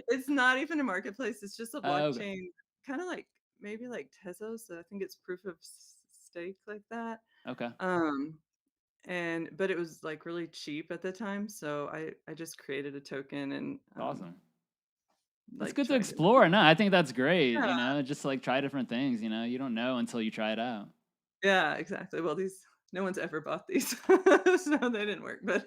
it's not even a marketplace. It's just a Oh, okay. blockchain, kind of like maybe like Tezos. So I think it's proof of stake like that. Okay. Um, and but it was like really cheap at the time, so I just created a token and Awesome. It's like good to tried it. explore. No, I think that's great. Yeah, Just like try different things. You don't know until you try it out. yeah, exactly. Well, these no one's ever bought these, so they didn't work, but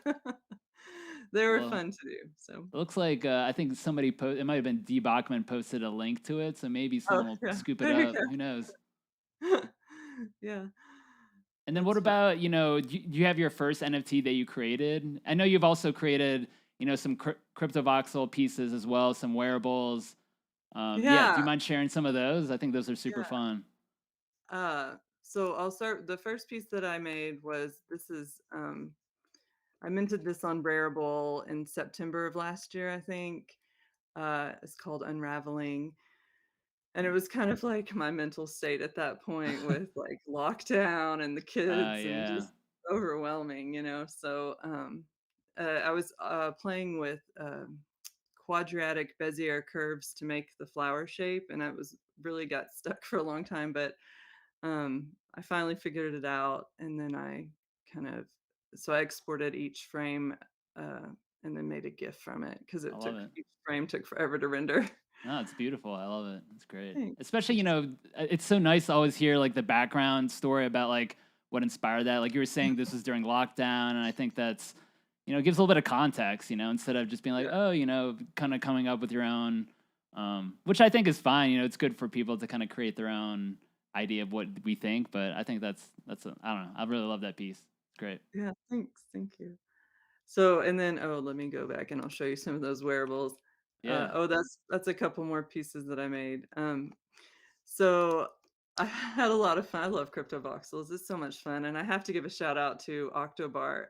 they were Well, fun to do. So, it looks like I think somebody it might have been D. Bachman posted a link to it, so maybe oh someone will yeah, scoop it there you up. Who knows? go. Yeah, And then what that's fun. about, do you have your first NFT that you created? I know you've also created, some cryptovoxel pieces as well, some wearables. Yeah, do Yeah, you mind sharing some of those? I think those are super yeah. fun. So I'll start. The first piece that I made was this is I minted this on Rarible in September of last year, I think. It's called Unraveling. And it was kind of like my mental state at that point with like lockdown and the kids and Yeah, just overwhelming, you know. So I was playing with quadratic Bezier curves to make the flower shape, and I was really got stuck for a long time, but I finally figured it out, and then I exported each frame uh, and then made a GIF from it because I it love took it. each frame took forever to render. No, it's beautiful. I love it. It's great. Thanks. Especially, it's so nice to always hear like the background story about like what inspired that. Like you were saying, this was during lockdown, and I think that's, it gives a little bit of context, instead of just being like, Yeah. oh, kind of coming up with your own, which I think is fine. It's good for people to kind of create their own idea of what we think. But I think I don't know. I really love that piece. It's great. Yeah, thanks. Thank you. So, and then, oh, let me go back and I'll show you some of those wearables. Yeah. Oh, that's a couple more pieces that I made. So I had a lot of fun. I love cryptovoxels. It's so much fun, and I have to give a shout out to Octobar.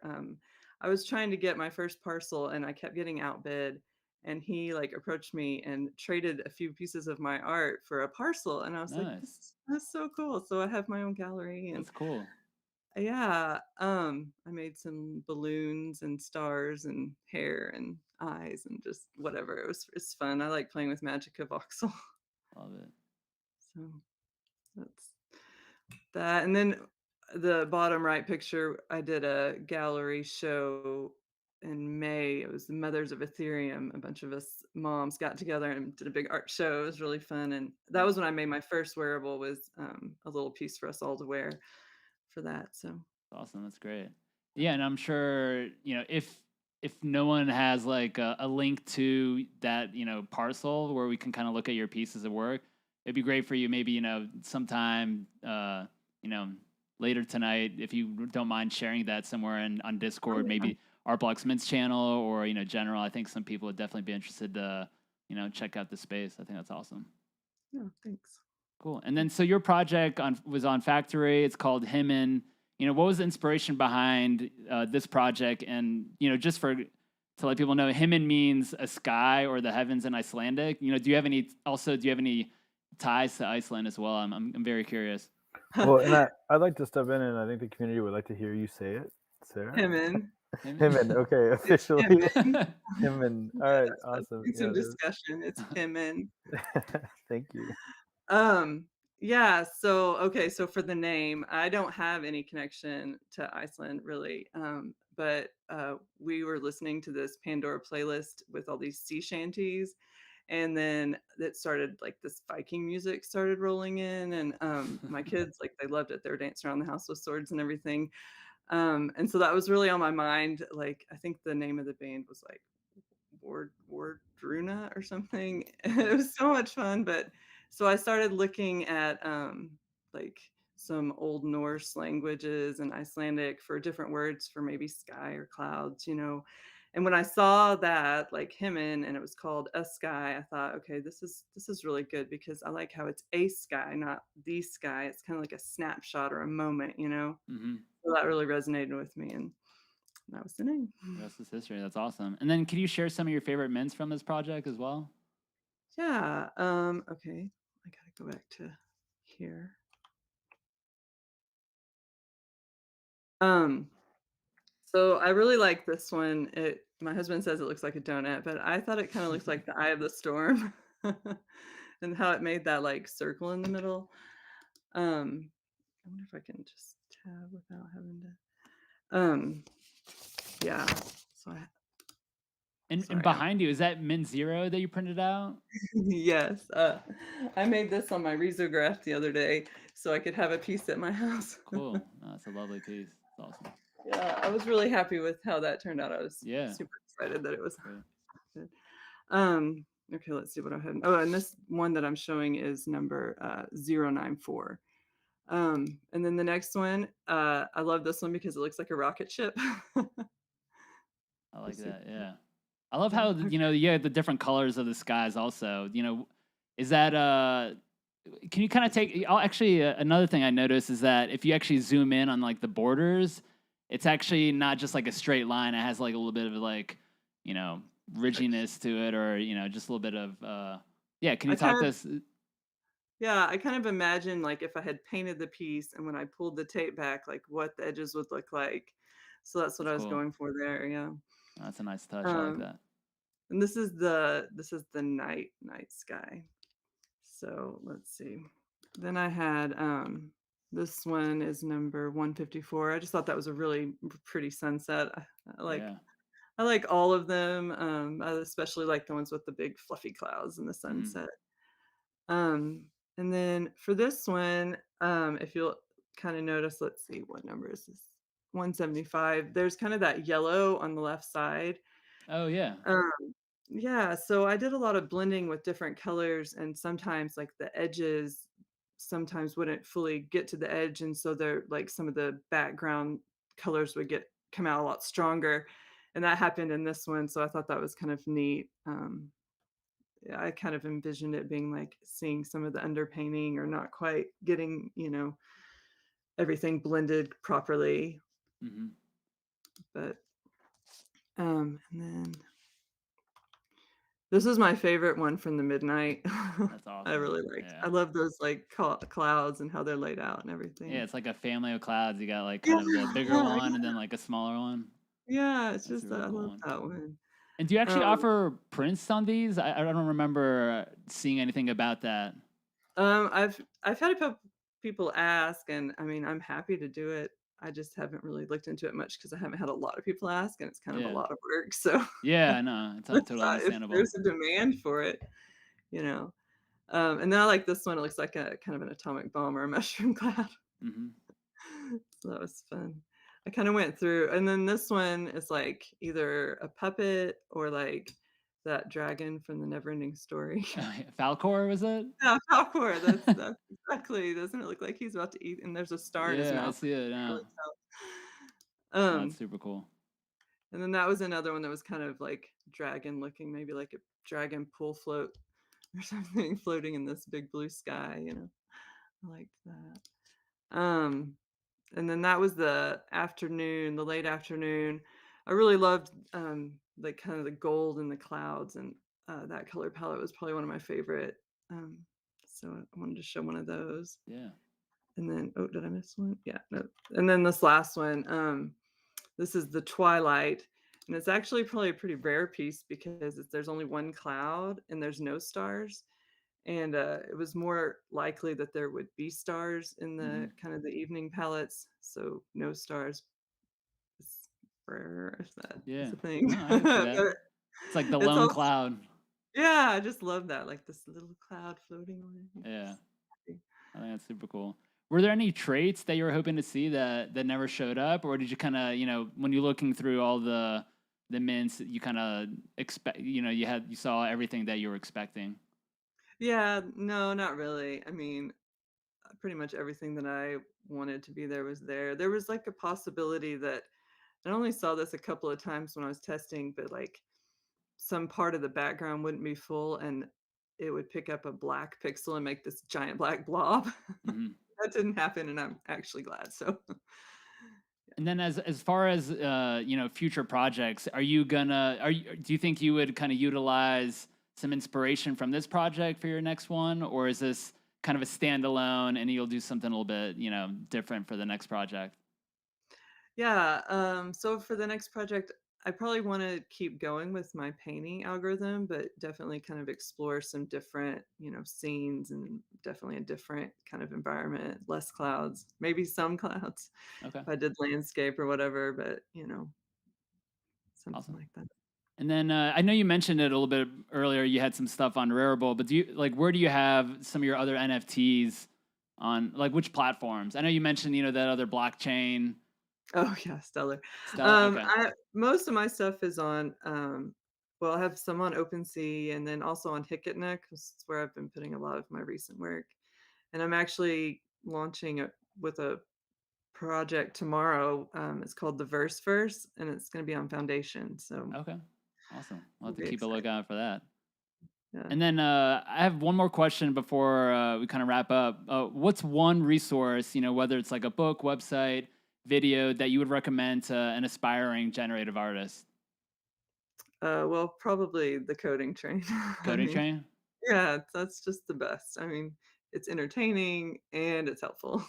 I was trying to get my first parcel, and I kept getting outbid. And he like approached me and traded a few pieces of my art for a parcel, and I was like, Nice. that's so cool." So I have my own gallery, and That's cool. yeah, I made some balloons and stars and hair and eyes and just whatever. It's fun. I like playing with Magic of Voxel. Love it. So that's that. And then the bottom right picture, I did a gallery show in May. It was the Mothers of Ethereum. A bunch of us moms got together and did a big art show. It was really fun. And that was when I made my first wearable, was a little piece for us all to wear for that. So Awesome. That's great. Yeah, and I'm sure, if no one has like a link to that, parcel where we can kind of look at your pieces of work, it'd be great for you maybe, sometime you know, later tonight, if you don't mind sharing that somewhere on oh Discord, yeah, maybe Art Blocks Mint's channel or, general. I think some people would definitely be interested to, check out the space. I think that's awesome. yeah, thanks. Cool. And then so your project was on Factory. It's called Himinn. What was the inspiration behind this project? And just to let people know, Himinn means a sky or the heavens in Icelandic. Do you have any ties to Iceland as well? I'm very curious. Well, and I'd like to step in, and I think the community would like to hear you say it, Sarah. Himinn. Himinn. Okay, It's officially. Himinn. Himinn. All Yeah, right, so awesome. it's Yeah, in discussion. It's Himinn. thank you. Um, yeah, so okay, so for the name, I don't have any connection to Iceland really. But we were listening to this Pandora playlist with all these sea shanties, and then it started like this Viking music started rolling in, and my kids like they loved it. They were dancing around the house with swords and everything. And so that was really on my mind. Like I think the name of the band was like Wardruna or something. It was so much fun. But so I started looking at like some Old Norse languages and Icelandic for different words for maybe sky or clouds, you know. And when I saw that like Himinn and it was called a sky, I thought, okay, this is really good because I like how it's a sky, not the sky. It's kind of like a snapshot or a moment, you know. Hmm. So that really resonated with me, and that was the name. The rest is history. That's awesome. And then, can you share some of your favorite mints from this project as well? Yeah. Okay. I gotta go back to here. Um, so I really like this one. My husband says it looks like a donut, but I thought it kind of looks like the eye of the storm and how it made that like circle in the middle. I wonder if I can just tab without having to. Yeah. So And sorry. behind you, is that Mint Zero that you printed out? Yes. I made this on my risograph the other day so I could have a piece at my house. Cool. No, that's a lovely piece. It's awesome. Yeah, I was really happy with how that turned out. I was Yeah. super excited that it was Great. good. Okay, let's see what I had. Oh, and this one that I'm showing is number 094. And then the next one, I love this one because it looks like a rocket ship. I like Super that. cool. Yeah. I love Yeah. how, you have the different colors of the skies also. Is that can you kind of take I'll actually another thing I noticed is that if you actually zoom in on like the borders, it's actually not just like a straight line. It has like a little bit of like, ridginess to it, or just a little bit of yeah, can I you talk kind to of us? Yeah, I kind of imagine like if I had painted the piece and when I pulled the tape back, like what the edges would look like. So that's what That's I was cool. going for there. Yeah. That's a nice touch. I like Um, that. and this is the night sky. So let's see. Then I had this one is number 154. I just thought that was a really pretty sunset. I like Yeah. I like all of them. I especially like the ones with the big fluffy clouds and the Mhm. sunset. Um, and then for this one, if you'll kind of notice, let's see, what number is this? 175. There's kind of that yellow on the left side. Oh yeah. Um, yeah, so I did a lot of blending with different colors, and sometimes like the edges sometimes wouldn't fully get to the edge, and so they're like some of the background colors would get come out a lot stronger. And that happened in this one, so I thought that was kind of neat. Yeah, I kind of envisioned it being like seeing some of the underpainting or not quite getting, everything blended properly. Hmm. But and then this is my favorite one from the midnight. That's I awesome. really liked. Yeah. I love those like clouds and how they're laid out and Yeah, everything. it's like a family of clouds. You got like Yeah, kind of the bigger yeah, one and then like a smaller one. yeah. It's That's a just really I cool love one. that one. And do you actually Um, offer prints on these? I don't remember seeing anything about that. I've had a couple people ask, and I mean, I'm happy to do it. I just haven't really looked into it much because I haven't had a lot of people ask, and it's kind of a Yeah. lot of work. So Yeah, I know. It's totally if understandable. there's a demand for it, you know. And then I like this one. It looks like a kind of an atomic bomb or a mushroom cloud. Hmm. So that was fun. I kind of went through, and then this one is like either a puppet or like that dragon from the Neverending Story. Falcor, was it? Yeah, Falcor. That's exactly. Doesn't it look like he's about to eat? And there's a star in his Yeah, I mouth. see it Can't now. really tell. Oh, that's super cool. And then that was another one that was kind of like dragon looking, maybe like a dragon pool float or something floating in this big blue sky. I liked that. And then that was the afternoon, the late afternoon. I really loved like kind of the gold in the clouds, and that color palette was probably one of my favorite. So I wanted to show one of those. Yeah. And then, oh, did I miss one? Yeah, no. And then this last one, this is the Twilight, and it's actually probably a pretty rare piece because there's only one cloud and there's no stars. And it was more likely that there would be stars in the kind of the evening palettes, so no stars. It's rare if that Yeah. is a thing. No, I can see that. But It's like the it's lone also, cloud. yeah, I just love that, like this little cloud floating away. Yeah. I think that's super cool. Were there any traits that you were hoping to see that never showed up, or did you kind of, when you're looking through all the mints, you kind of expect, you saw everything that you were expecting? Yeah, no, not really. I mean, pretty much everything that I wanted to be there was there. There was like a possibility that I only saw this a couple of times when I was testing, but like some part of the background wouldn't be full and it would pick up a black pixel and make this giant black blob. Hmm. That didn't happen, and I'm actually glad. So, And then as far as future projects, do you think you would kind of utilize some inspiration from this project for your next one, or is this kind of a standalone and you'll do something a little bit different for the next project? yeah. So for the next project, I probably want to keep going with my painting algorithm, but definitely kind of explore some different, scenes and definitely a different kind of environment, less clouds, maybe some clouds Okay. if I did landscape or whatever, but something Awesome. like that. And then I know you mentioned it a little bit earlier. You had some stuff on Rarible, but where do you have some of your other NFTs on, like, which platforms? I know you mentioned that other blockchain. Oh yeah, stellar. Okay. Most of my stuff is on well, I have some on OpenSea and then also on Hicketneck, 'cause it's where I've been putting a lot of my recent work. And I'm actually launching it with a project tomorrow. It's called the Verse, and it's going to be on Foundation. So Okay. Awesome. We'll have to very keep a excited. lookout for that. Yeah. And then I have one more question before we kind of wrap up. What's one resource, whether it's like a book, website, video, that you would recommend to an aspiring generative artist? Well, probably the coding train. I Coding mean, Train? yeah, that's just the best. I mean, it's entertaining and it's helpful.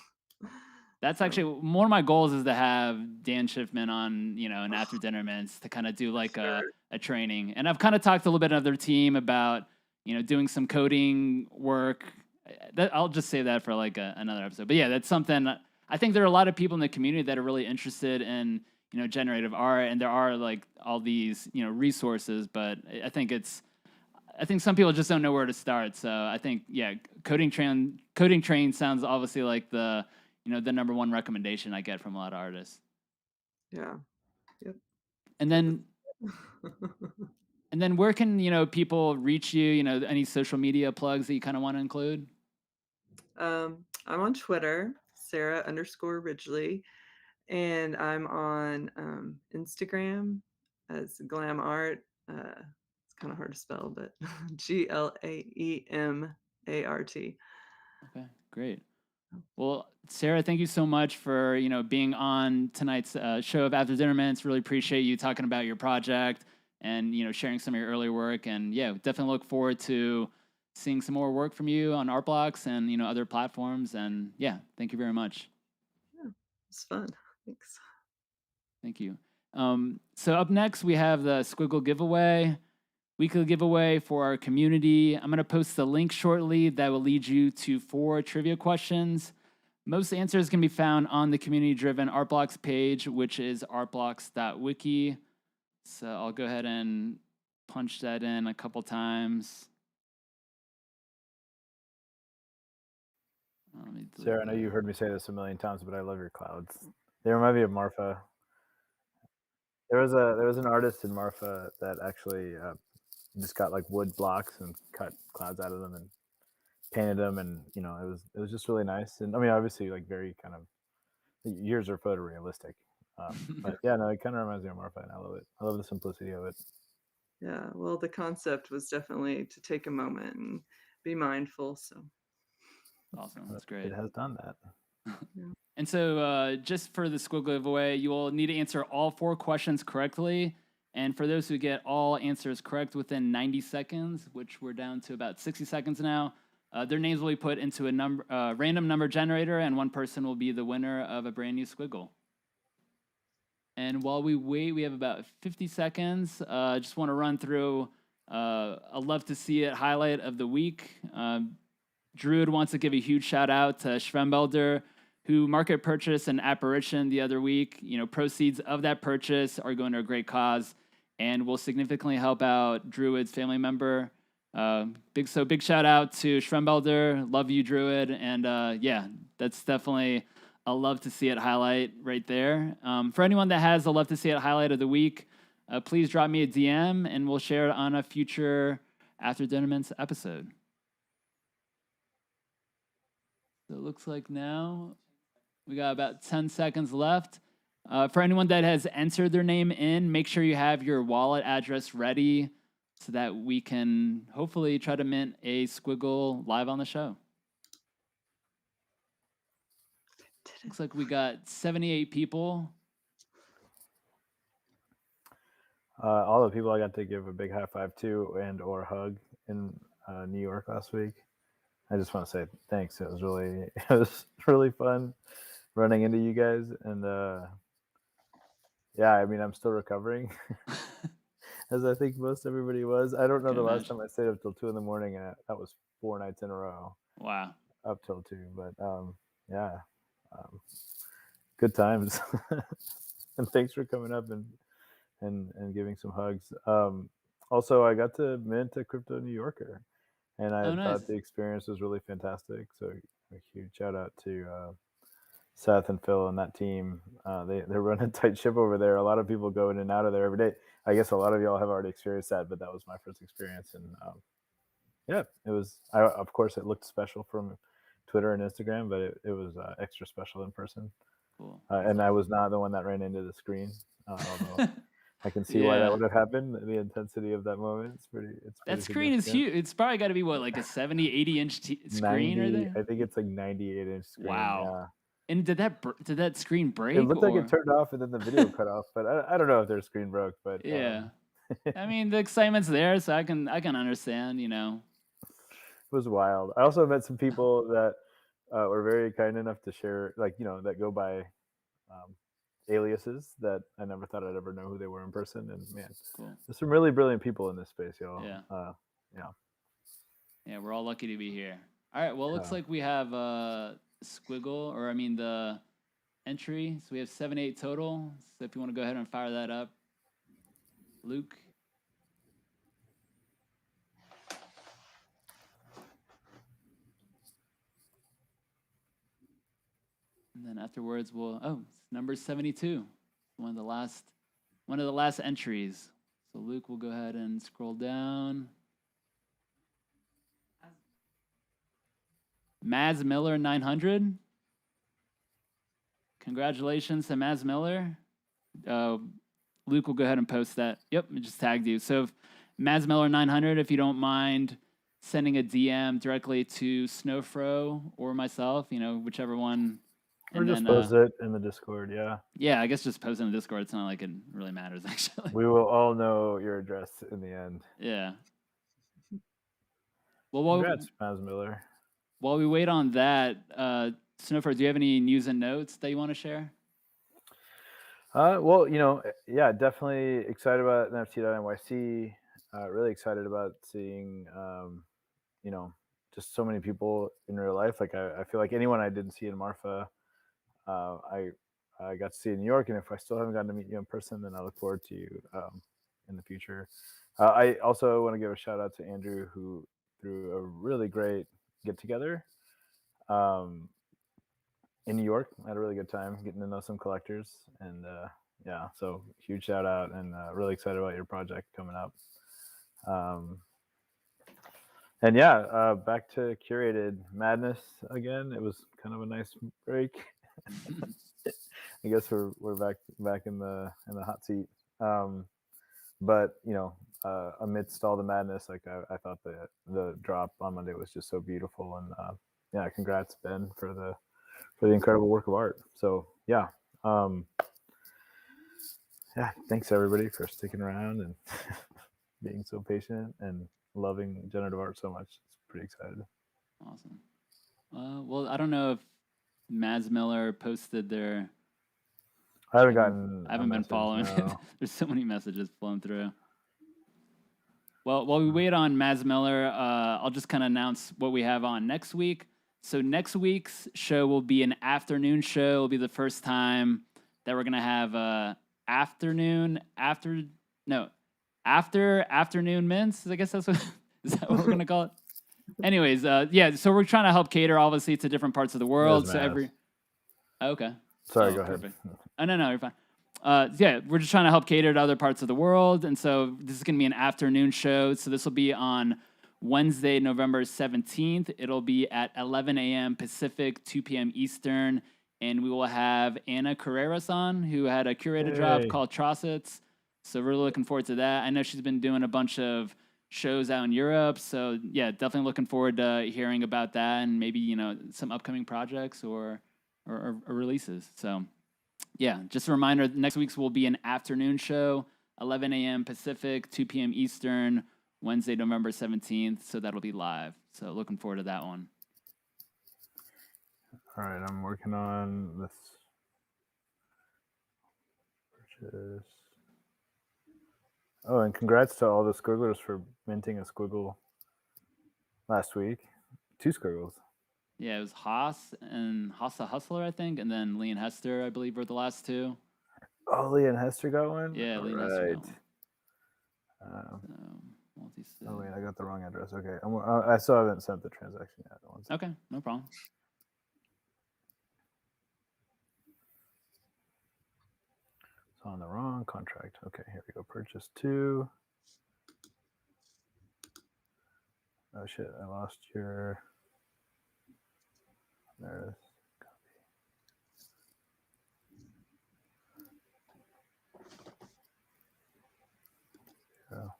That's So, actually one of my goals, is to have Dan Schiffman on, an After Dinner Mints, to kind of do like sure. a training. And I've kind of talked to a little bit of their team about, doing some coding work. I'll just say that for like another episode. But yeah, that's something. I think there are a lot of people in the community that are really interested in, generative art, and there are like all these, resources. But I think some people just don't know where to start. So I think, yeah, Coding Train sounds obviously like the number one recommendation I get from a lot of artists. Yeah. Yep. And then where can people reach you? Any social media plugs that you kind of want to include? I'm on Twitter, Sarah_Ridgley, and I'm on Instagram as Glam Art. It's kind of hard to spell, but GLAEMART. Okay, great. Well, Sarah, thank you so much for being on tonight's show of After Dinner Minutes. Really appreciate you talking about your project and sharing some of your early work. And yeah, definitely look forward to seeing some more work from you on Art Blocks and other platforms. And yeah, thank you very much. Yeah, it's fun. Thanks. Thank you. So up next, we have the Squiggle giveaway, weekly giveaway for our community. I'm going to post the link shortly that will lead you to 4 trivia questions. Most answers can be found on the community-driven Art Blocks page, which is artblocks.wiki. So I'll go ahead and punch that in a couple times. Sarah, I know you heard me say this a million times, but I love your clouds. They remind me of Marfa. There was an artist in Marfa that actually just got like wood blocks and cut clouds out of them and painted them, and it was just really nice. And I mean, obviously, like very kind of, yours are photorealistic, but yeah, no, it kind of reminds me of Marfa, and I love it. I love the simplicity of it. Yeah, well, the concept was definitely to take a moment and be mindful. So Awesome, that's great. It has done that. yeah. And so just for the Squiggle giveaway, you will need to answer all 4 questions correctly. And for those who get all answers correct within 90 seconds, which we're down to about 60 seconds now, Their names will be put into a random number generator, and one person will be the winner of a brand new Squiggle. And while we wait, we have about 50 seconds. Just want to run through a love to see it highlight of the week. Druid wants to give a huge shout out to Schwembelder, who market purchased an apparition the other week. Proceeds of that purchase are going to a great cause and will significantly help out Druid's family member. Big shout out to Schwembelder. Love you, Druid. And that's definitely a love to see it highlight right there. For anyone that has a love to see it highlight of the week, please drop me a DM and we'll share it on a future After Dinner Mints episode. So it looks like now we got about 10 seconds left. For anyone that has entered their name in, make sure you have your wallet address ready so that we can hopefully try to mint a Squiggle live on the show. Looks like we got 78 people. All the people I got to give a big high five to and or hug in New York last week. I just want to say thanks. It was really fun running into you guys, and I'm still recovering, as I think most everybody was. I don't know the last time I stayed up till 2 a.m, and that was 4 nights in a row. Wow. Up till 2, but good times. And thanks for coming up and giving some hugs. Also, I got to mint a Crypto New Yorker, and I thought the experience was really fantastic. So a huge shout out to Seth and Phil and that team. They're running a tight ship over there. A lot of people go in and out of there every day. I guess a lot of y'all have already experienced that, but that was my first experience. And it was. Of course, it looked special from Twitter and Instagram, but it was extra special in person. Cool. And I was not the one that ran into the screen, although I can see why that would have happened. The intensity of that moment. It's pretty that screen is huge. It's probably got to be what, like a 70, 80 inch screen 90, right there? I think it's like 98 inch screen. Wow. Yeah. And did that screen break? It looked like it turned off and then the video cut off, but I don't know if their screen broke. But yeah, I mean the excitement's there, so I can understand. It was wild. I also met some people that were very kind enough to share, that go by aliases that I never thought I'd ever know who they were in person. And man, cool. There's some really brilliant people in this space, y'all. Yeah, we're all lucky to be here. All right, well, it looks like we have Squiggle, or I mean the entry. So we have 78 total. So if you want to go ahead and fire that up, Luke. And then afterwards, it's number 72, one of the last entries. So Luke will go ahead and scroll down. Maz Miller 900. Congratulations to Maz Miller. Luke will go ahead and post that. Yep, I just tagged you. So Maz Miller 900, if you don't mind sending a DM directly to Snowfro or myself, whichever one. Or just post it in the Discord, yeah. Yeah, I guess just post it in the Discord. It's not like it really matters, actually. We will all know your address in the end. Yeah. Well, congrats, Maz Miller. While we wait on that, Snowfro, do you have any news and notes that you want to share? Well, definitely excited about NFT.NYC. Really excited about seeing, just so many people in real life. Like I feel like anyone I didn't see in Marfa, I got to see in New York, and if I still haven't gotten to meet you in person, then I look forward to you in the future. I also want to give a shout out to Andrew, who threw a really great get together in New York. I had a really good time getting to know some collectors, and so huge shout out, and really excited about your project coming up. Back to Curated Madness again. It was kind of a nice break. I guess we're back in the hot seat. But amidst all the madness, I thought the drop on Monday was just so beautiful, and congrats, Ben, for the incredible work of art. So thanks everybody for sticking around and being so patient and loving generative art so much. It's pretty excited. Awesome. Well, I don't know if Mads Miller posted their. I haven't gotten. I haven't been following. No. There's so many messages flowing through. Well, while we wait on Mads Miller, I'll just kind of announce what we have on next week. So next week's show will be an afternoon show. It'll be the first time that we're gonna have after afternoon mints. I guess that's what is that what we're gonna call it. Anyways, yeah. So we're trying to help cater, obviously, to different parts of the world. So every okay. Sorry, Oh, go ahead. perfect. Oh, no, you're fine. Yeah, we're just trying to help cater to other parts of the world. And so this is going to be an afternoon show. So this will be on Wednesday, November 17th. It'll be at 11 a.m. Pacific, 2 p.m. Eastern. And we will have Anna Carreras on, who had a curated drop called Trossets. So we're looking forward to that. I know she's been doing a bunch of shows out in Europe. So, yeah, definitely looking forward to hearing about that and maybe, you know, some upcoming projects or releases. So, yeah, just a reminder, next week's will be an afternoon show, 11 a.m. Pacific, 2 p.m. Eastern, Wednesday, November 17th. So that'll be live. So looking forward to that one. All right, I'm working on this purchase. Oh, and congrats to all the squigglers for minting a squiggle last week. 2 squiggles. Yeah, it was Haas and Haas the Hustler, I think, and then Lee and Hester, I believe, were the last 2. Oh, Lee and Hester got one? Yeah, Lee and Hester got one. Oh, wait, I got the wrong address. Okay, I still haven't sent the transaction yet. Okay, no problem. It's on the wrong contract. Okay, here we go. Purchase 2. Oh, shit, I lost your... There it is. Copy. 0.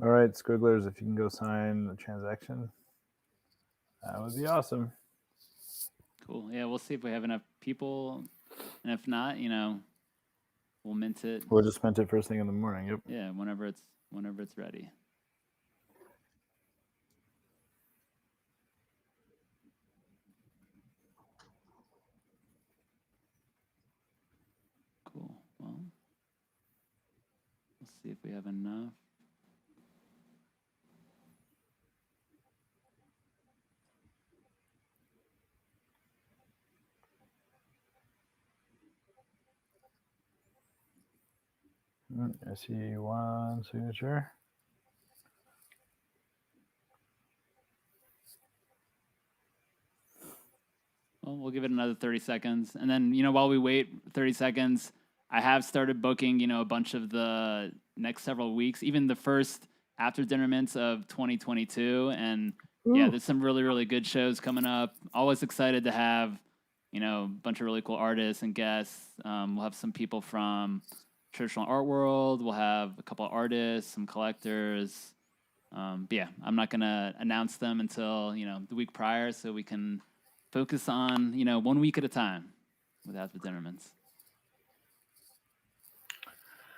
All right, squigglers, if you can go sign the transaction, that would be awesome. Cool. Yeah, we'll see if we have enough people, and if not, you know, we'll mint it. We'll just mint it first thing in the morning. Yep. Yeah, whenever it's ready. Cool. Well, let's see if we have enough. I see one signature. Well, we'll give it another 30 seconds. And then, you know, while we wait 30 seconds, I have started booking, you know, a bunch of the next several weeks, even the first after dinner mints of 2022. And yeah, there's some really, really good shows coming up. Always excited to have, you know, a bunch of really cool artists and guests. We'll have some people from traditional art world. We'll have a couple of artists, some collectors. But yeah, I'm not going to announce them until, you know, the week prior so we can focus on, you know, 1 week at a time with After Dinner Mints.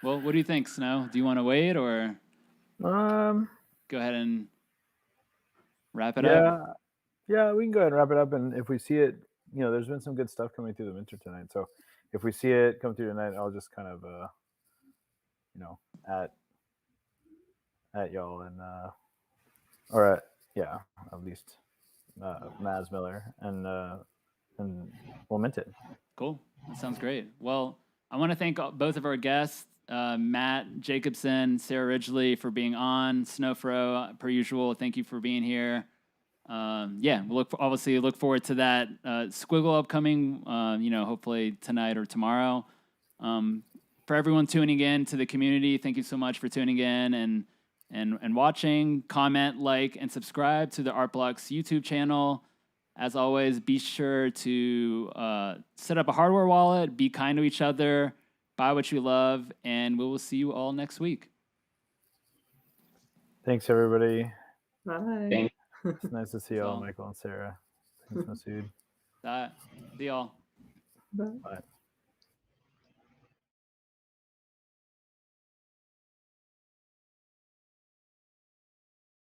Well, what do you think, Snow? Do you want to wait or go ahead and wrap it up? Yeah, we can go ahead and wrap it up. And if we see it, you know, there's been some good stuff coming through the minter tonight. So if we see it come through tonight, I'll just kind of, you know, at y'all and or at least Mads Miller and we'll mint it. Cool. That sounds great. Well, I want to thank both of our guests, Matt Jacobson, Sarah Ridgley, for being on. Snowfro, per usual, thank you for being here. Yeah, we'll obviously look forward to that Squiggle upcoming, you know, hopefully tonight or tomorrow. For everyone tuning in to the community, thank you so much for tuning in and watching. Comment, like, and subscribe to the ArtBlocks YouTube channel. As always, be sure to set up a hardware wallet, be kind to each other, buy what you love, and we will see you all next week. Thanks, everybody. Bye. Thank It's nice to see y'all, So- Michael and Sarah. Thanks, Masood. See y'all. Bye. Bye.